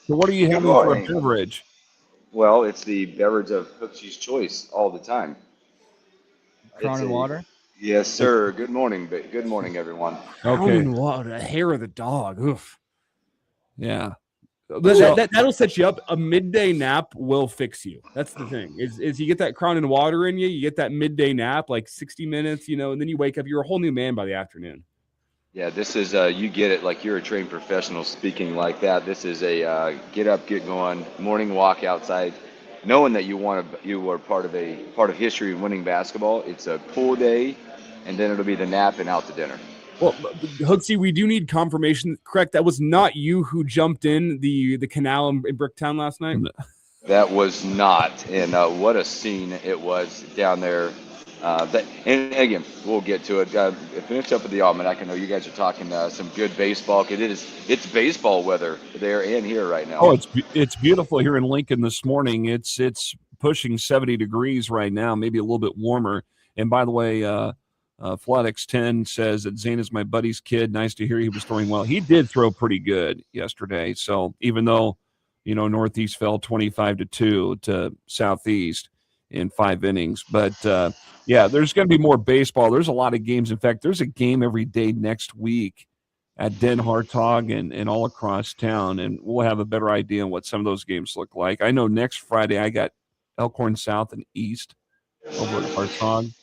So, what are you having for a beverage? Well, it's the beverage of Hooksy's choice all the time. Crown and water. Yes, sir. Good morning. Good morning, everyone. Okay. Water. The hair of the dog. Oof. Yeah. That'll set you up. A midday nap will fix you. That's the thing. Is you get that Crown and water in you. You get that midday nap, like 60 minutes, and then you wake up. You're a whole new man by the afternoon. Yeah, this is you get it like you're a trained professional speaking like that. This is a get up, get going, morning walk outside, knowing that you are part of history of winning basketball. It's a pool day, and then it'll be the nap and out to dinner. Well, Hooksy, we do need confirmation. Correct, that was not you who jumped in the canal in Bricktown last night? That was not, and what a scene it was down there. And again, we'll get to it. Finish up with the almanac. I know you guys are talking some good baseball, because it's baseball weather there and here right now. Oh, it's beautiful here in Lincoln this morning. It's pushing 70 degrees right now, maybe a little bit warmer. And by the way, FlotX10 says that Zane is my buddy's kid. Nice to hear he was throwing well. He did throw pretty good yesterday. So even though, Northeast fell 25-2 to Southeast in 5 innings. But, there's going to be more baseball. There's a lot of games. In fact, there's a game every day next week at Den Hartog and all across town, and we'll have a better idea on what some of those games look like. I know next Friday I got Elkhorn South and East over at Hartog.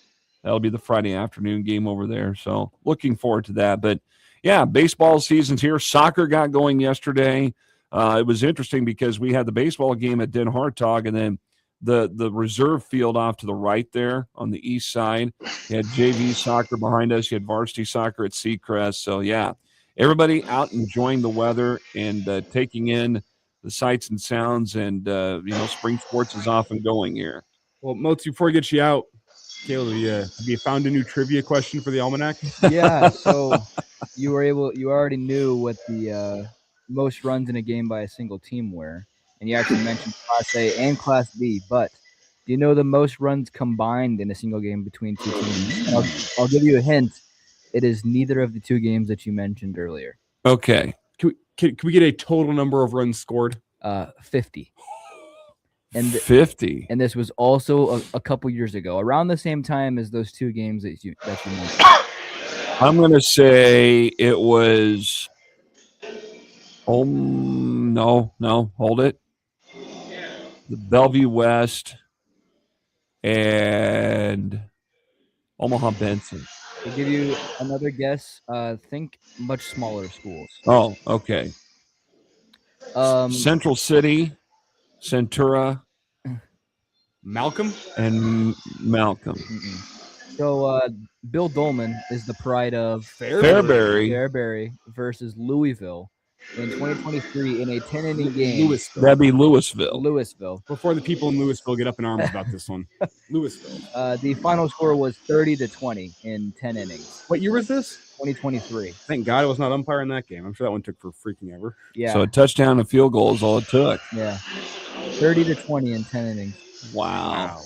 That'll be the Friday afternoon game over there. So looking forward to that. But, baseball season's here. Soccer got going yesterday. It was interesting because we had the baseball game at Den Hartog, and then the reserve field off to the right there on the east side. You had JV soccer behind us. You had varsity soccer at Seacrest. So, everybody out enjoying the weather and taking in the sights and sounds. And, spring sports is off and going here. Well, Moats, before I get you out, Caleb, have you found a new trivia question for the almanac? Yeah, so you already knew what the most runs in a game by a single team were, and you actually mentioned Class A and Class B, but do you know the most runs combined in a single game between two teams? I'll give you a hint. It is neither of the two games that you mentioned earlier. Okay. Can we get a total number of runs scored? 50. And 50. And this was also a couple years ago, around the same time as those two games that you mentioned. I'm going to say it was. No, hold it. The Bellevue West and Omaha Benson. I'll give you another guess. Think much smaller schools. Oh, okay. Central City, Centura, Malcolm, and Malcolm. Mm-mm. So Bill Dolman is the pride of Fairbury versus Louisville in 2023 in a 10-inning game. Louisville. That'd be Louisville. Before the people in Louisville get up in arms about this one. Louisville. The final score was 30-20 in 10 innings. What year was this? 2023. Thank God I was not umpiring that game. I'm sure that one took for freaking ever. Yeah. So a touchdown and a field goal is all it took. Yeah. 30-20 in 10 innings. Wow.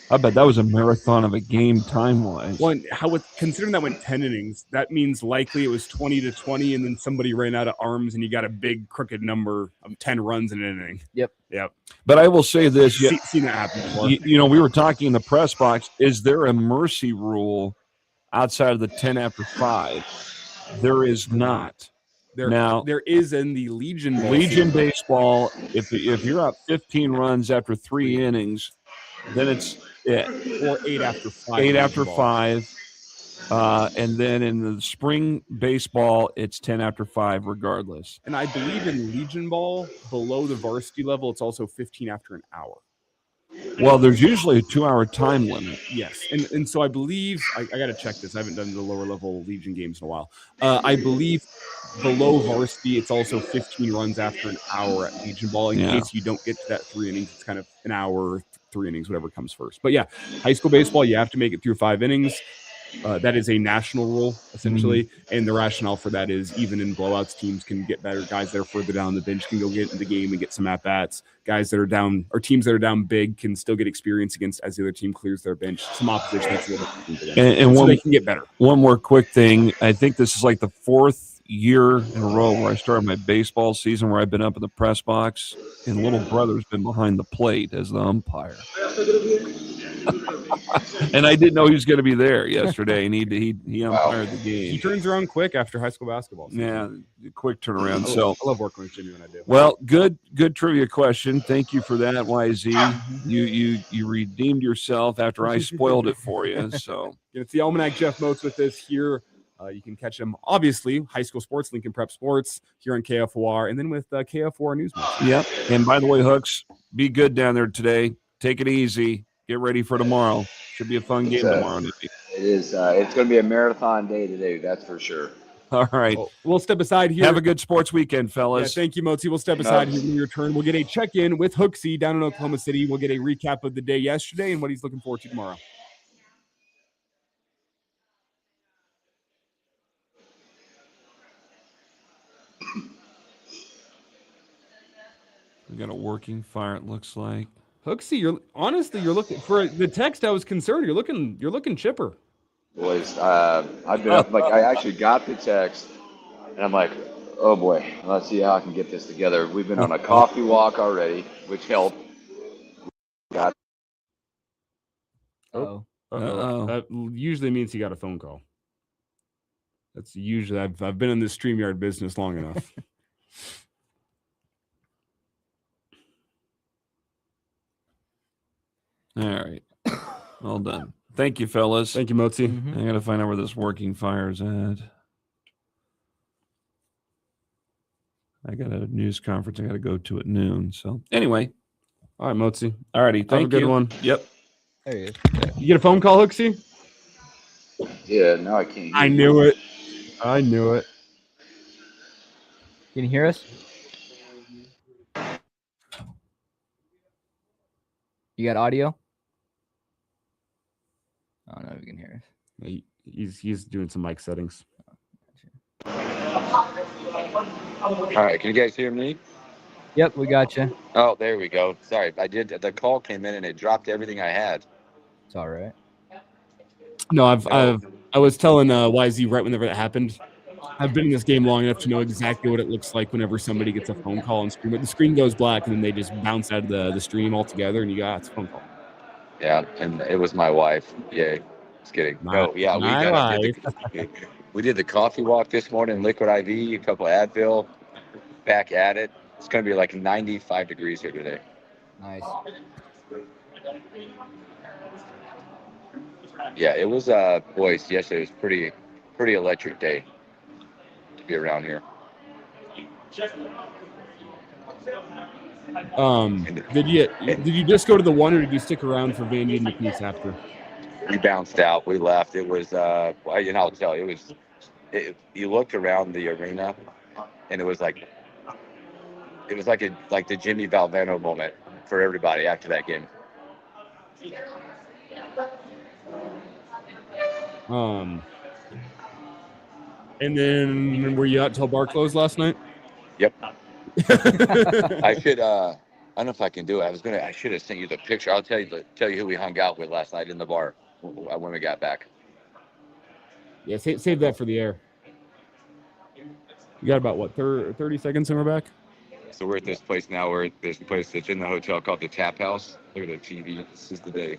I bet that was a marathon of a game time-wise. Well, considering that went 10 innings, that means likely it was 20-20, and then somebody ran out of arms, and you got a big crooked number of 10 runs in an inning. Yep. But I will say this: seen that happen before. We were talking in the press box. Is there a mercy rule outside of the 10 after 5? There is not. There is in the Legion baseball. If you're up 15 runs after 3 innings, then it's or 8 after 5. 8 after 5. And then in the spring baseball, it's 10 after 5 regardless. And I believe in Legion ball, below the varsity level, it's also 15 after an hour. Well, there's usually a 2-hour time limit. Yes. And so I believe, I got to check this. I haven't done the lower level Legion games in a while. I believe below varsity, it's also 15 runs after an hour at Legion ball. In case you don't get to that 3 innings, it's kind of an hour, 3 innings, whatever comes first. But high school baseball, you have to make it through 5 innings. That is a national rule, essentially. And the rationale for that is even in blowouts, teams can get better. Guys that are further down the bench can go get in the game and get some at-bats. Guys that are down, or teams that are down big, can still get experience against as the other team clears their bench. Some opposition that's really and so they can get better. One more quick thing. I think this is like the 4th year in a row where I started my baseball season where I've been up in the press box, and little brother's been behind the plate as the umpire. And I didn't know he was going to be there yesterday, and he umpired the game. He turns around quick after high school basketball. Yeah, quick turnaround. I love working with Jimmy when I do. Well, good trivia question. Thank you for that, YZ. You redeemed yourself after I spoiled it for you. So it's the Almanac. Jeff Moats with us here. You can catch him, obviously, High School Sports, Lincoln Prep Sports, here on KFOR, and then with KFOR News. Yep. And by the way, Hooks, be good down there today. Take it easy. Get ready for tomorrow. Should be a fun game tomorrow. It is. It's going to be a marathon day today. That's for sure. All right. We'll step aside here. Have a good sports weekend, fellas. Yeah, thank you, Mozi. We'll step aside here when we return. We'll get a check-in with Hooksy down in Oklahoma City. We'll get a recap of the day yesterday and what he's looking forward to tomorrow. We got a working fire, it looks like. Hooksy, you're looking for the text. I was concerned. You're looking chipper. Boys, I've been up. Like I actually got the text, and I'm like, oh boy, let's see how I can get this together. We've been on a coffee walk already, which helped. Got. That usually means he got a phone call. That's usually I've been in this StreamYard business long enough. All right. Well done. Thank you, fellas. Thank you, Mozi. I got to find out where this working fire is at. I got a news conference I got to go to at noon. So anyway. All right, Mozi. All righty. Thank you. Have a good one. Yep. There he is. You get a phone call, Hooksy? Yeah, no, I can't. I knew it. I knew it. Can you hear us? You got audio? I don't know if you can hear us. He's doing some mic settings. All right, can you guys hear me? Yep, we got you. Oh, there we go. Sorry, the call came in and it dropped everything I had. It's all right. No, I was telling YZ right whenever that happened. I've been in this game long enough to know exactly what it looks like whenever somebody gets a phone call on screen. But the screen goes black and then they just bounce out of the stream altogether, and you got it's a phone call. Yeah, and it was my wife. Yay. Just kidding. We did the coffee walk this morning, liquid IV, a couple of Advil, back at it. It's going to be like 95 degrees here today. Nice. Yeah, it was, boys, yesterday was pretty electric day to be around here. Did you just go to the one, or did you stick around for Vandy and McNeese after? We bounced out. We left. It was, I'll tell you, you looked around the arena, and it was like the Jimmy Valvano moment for everybody after that game. And then were you out till bar closed last night? Yep. I don't know if I can do it. I should have sent you the picture. I'll tell you who we hung out with last night in the bar when we got back. Yeah, save that for the air. You got about 30 seconds and we're back? So we're at this place now there's a place that's in the hotel called the Tap House. Look at the TV. This is the day.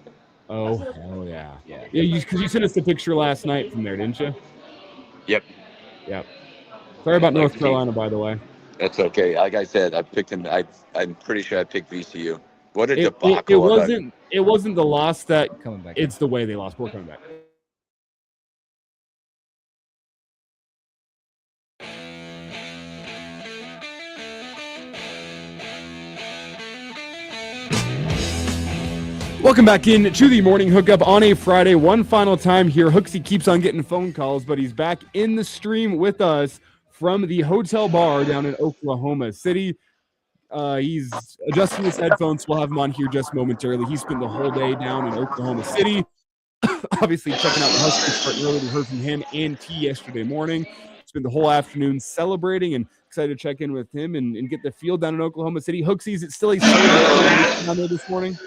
Oh yeah. Yeah, because you sent us the picture last night from there, didn't you? Yep. Sorry about North Carolina, by the way. That's okay. Like I said, I picked him. I'm pretty sure I picked VCU. What a debacle! It wasn't the loss that coming back. It's the way they lost. We're coming back. Welcome back in to the morning hookup on a Friday. One final time here. Hooksy keeps on getting phone calls, but he's back in the stream with us from the hotel bar down in Oklahoma City. He's adjusting his headphones. We'll have him on here just momentarily. He spent the whole day down in Oklahoma City. obviously checking out the Huskies starting early. We heard from him and T yesterday morning. Spent the whole afternoon celebrating and excited to check in with him and get the field down in Oklahoma City. Hooksy, is it still a celebration down there this morning?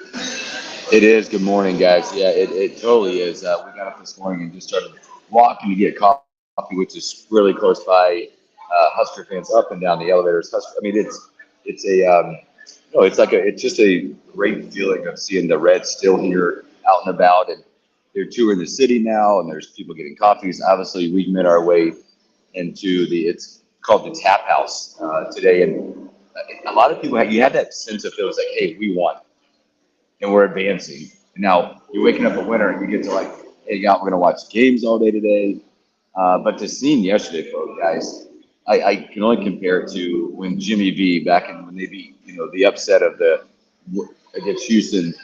It is. Good morning, guys. Yeah, it totally is. We got up this morning and just started walking to get coffee, which is really close by. Husker fans up and down the elevators. I mean, it's just a great feeling of seeing the Reds still here out and about, and they're touring the city now, and there's people getting coffees. Obviously, we made our way into it's called the Tap House today, and a lot of people you had that sense of it was like, hey, we won, and we're advancing. And now you're waking up a winner, and you get to like, hey, yeah, we're gonna watch games all day today. But the scene yesterday, folks, guys, I can only compare it to when Jimmy V when they beat the upset of against Houston.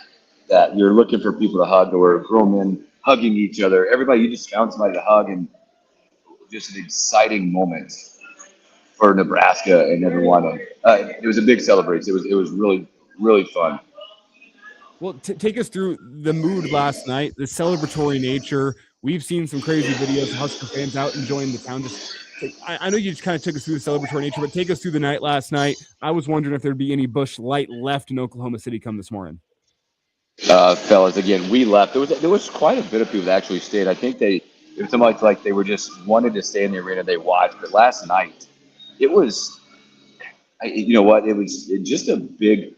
That you're looking for people to hug, or grown men hugging each other. Everybody, you just found somebody to hug, and just an exciting moment for Nebraska and everyone. And it was a big celebration. It was really, really fun. Well, take us through the mood last night, the celebratory nature. We've seen some crazy videos of Husker fans out enjoying the town. I know you just kind of took us through the celebratory nature, but take us through the night last night. I was wondering if there'd be any Busch Light left in Oklahoma City come this morning. Fellas, again, we left. There was quite a bit of people that actually stayed. I think it was something like they were just wanted to stay in the arena. They watched, but last night it was, it was just a big.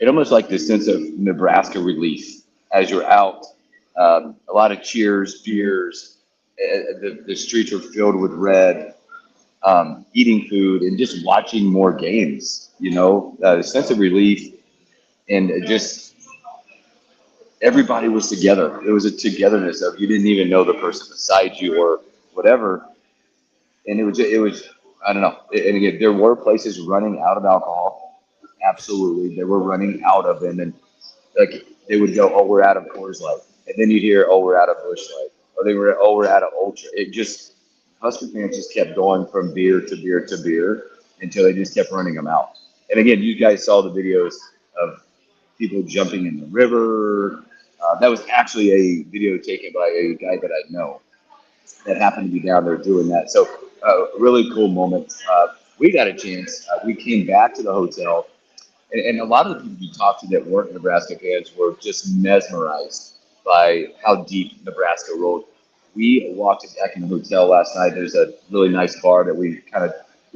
It almost like this sense of Nebraska relief as you're out. A lot of cheers, beers. The streets were filled with red. Eating food and just watching more games. The sense of relief and just. Everybody was together. It was a togetherness of you didn't even know the person beside you or whatever, and it was I don't know. And again, there were places running out of alcohol. Absolutely, they were running out of them, and like they would go, "Oh, we're out of Coors Light," and then you'd hear, "Oh, we're out of Busch Light," or we're out of Ultra. It just Husker fans just kept going from beer to beer to beer until they just kept running them out. And again, you guys saw the videos of people jumping in the river. That was actually a video taken by a guy that I know that happened to be down there doing that. So really cool moment. We got a chance. We came back to the hotel, and a lot of the people we talked to that weren't Nebraska fans were just mesmerized by how deep Nebraska rolled. We walked back in the hotel last night. There's a really nice bar that we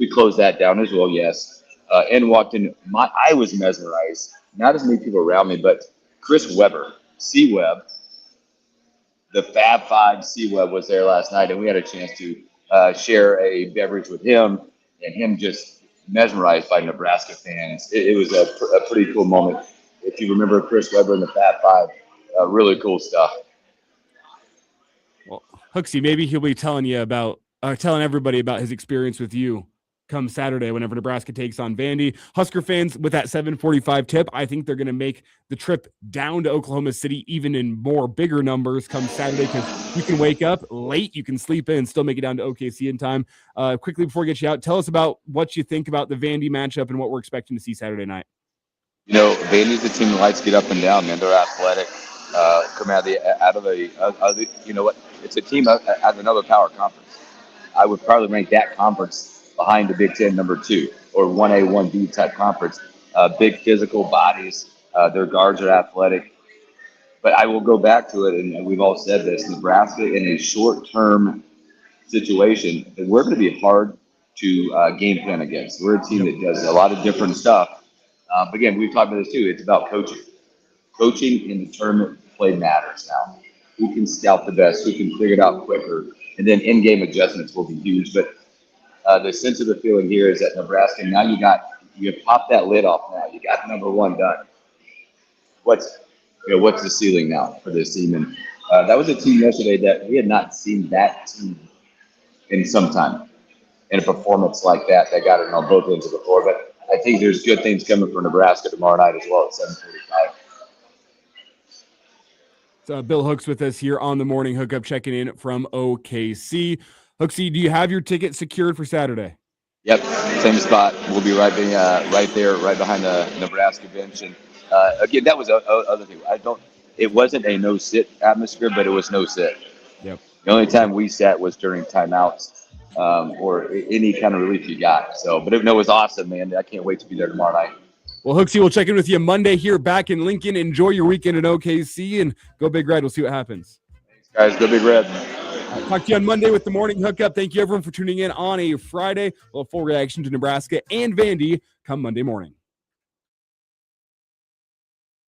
closed that down as well, yes, and walked in. I was mesmerized. Not as many people around me, but Chris Webber, C-Web, the Fab Five C-Web was there last night, and we had a chance to share a beverage with him, and him just mesmerized by Nebraska fans. It was a pretty cool moment. If you remember Chris Webber and the Fab Five, really cool stuff. Well, Hooksy, maybe he'll be telling everybody about his experience with you come Saturday whenever Nebraska takes on Vandy. Husker fans, with that 7:45 tip, I think they're going to make the trip down to Oklahoma City even in bigger numbers come Saturday, because you can wake up late, you can sleep in, and still make it down to OKC in time. Quickly, before we get you out, tell us about what you think about the Vandy matchup and what we're expecting to see Saturday night. Vandy's a team that likes to get up and down, man. They're athletic. Come out of the it's a team out of another power conference. I would probably rank that conference behind the Big Ten number 2 or 1A, 1B type conference. Big physical bodies. Their guards are athletic. But I will go back to it, and we've all said this, Nebraska in a short-term situation, we're going to be hard to game plan against. We're a team that does a lot of different stuff. But again, we've talked about this too. It's about coaching. Coaching in the tournament play matters now. Who can scout the best? Who can figure it out quicker? And then in-game adjustments will be huge. But the sense of the feeling here is that Nebraska, now you popped that lid off now. You got number 1 done. What's the ceiling now for this team? And that was a team yesterday that we had not seen that team in some time in a performance like that got it on both ends of the floor. But I think there's good things coming for Nebraska tomorrow night as well at 7:45. So Bill Hooks with us here on the Morning Hookup, checking in from OKC. Hooksy, do you have your ticket secured for Saturday? Yep, same spot. We'll be right there, right behind the Nebraska bench. And again, that was other thing. it wasn't a no sit atmosphere, but it was no sit. Yep. The only time we sat was during timeouts or any kind of relief you got. So, but it was awesome, man. I can't wait to be there tomorrow night. Well, Hooksy, we'll check in with you Monday here back in Lincoln. Enjoy your weekend in OKC and go Big Red. We'll see what happens. Guys, go Big Red. I'll talk to you on Monday with the morning hookup. Thank you, everyone, for tuning in on a Friday. We'll have full reaction to Nebraska and Vandy come Monday morning.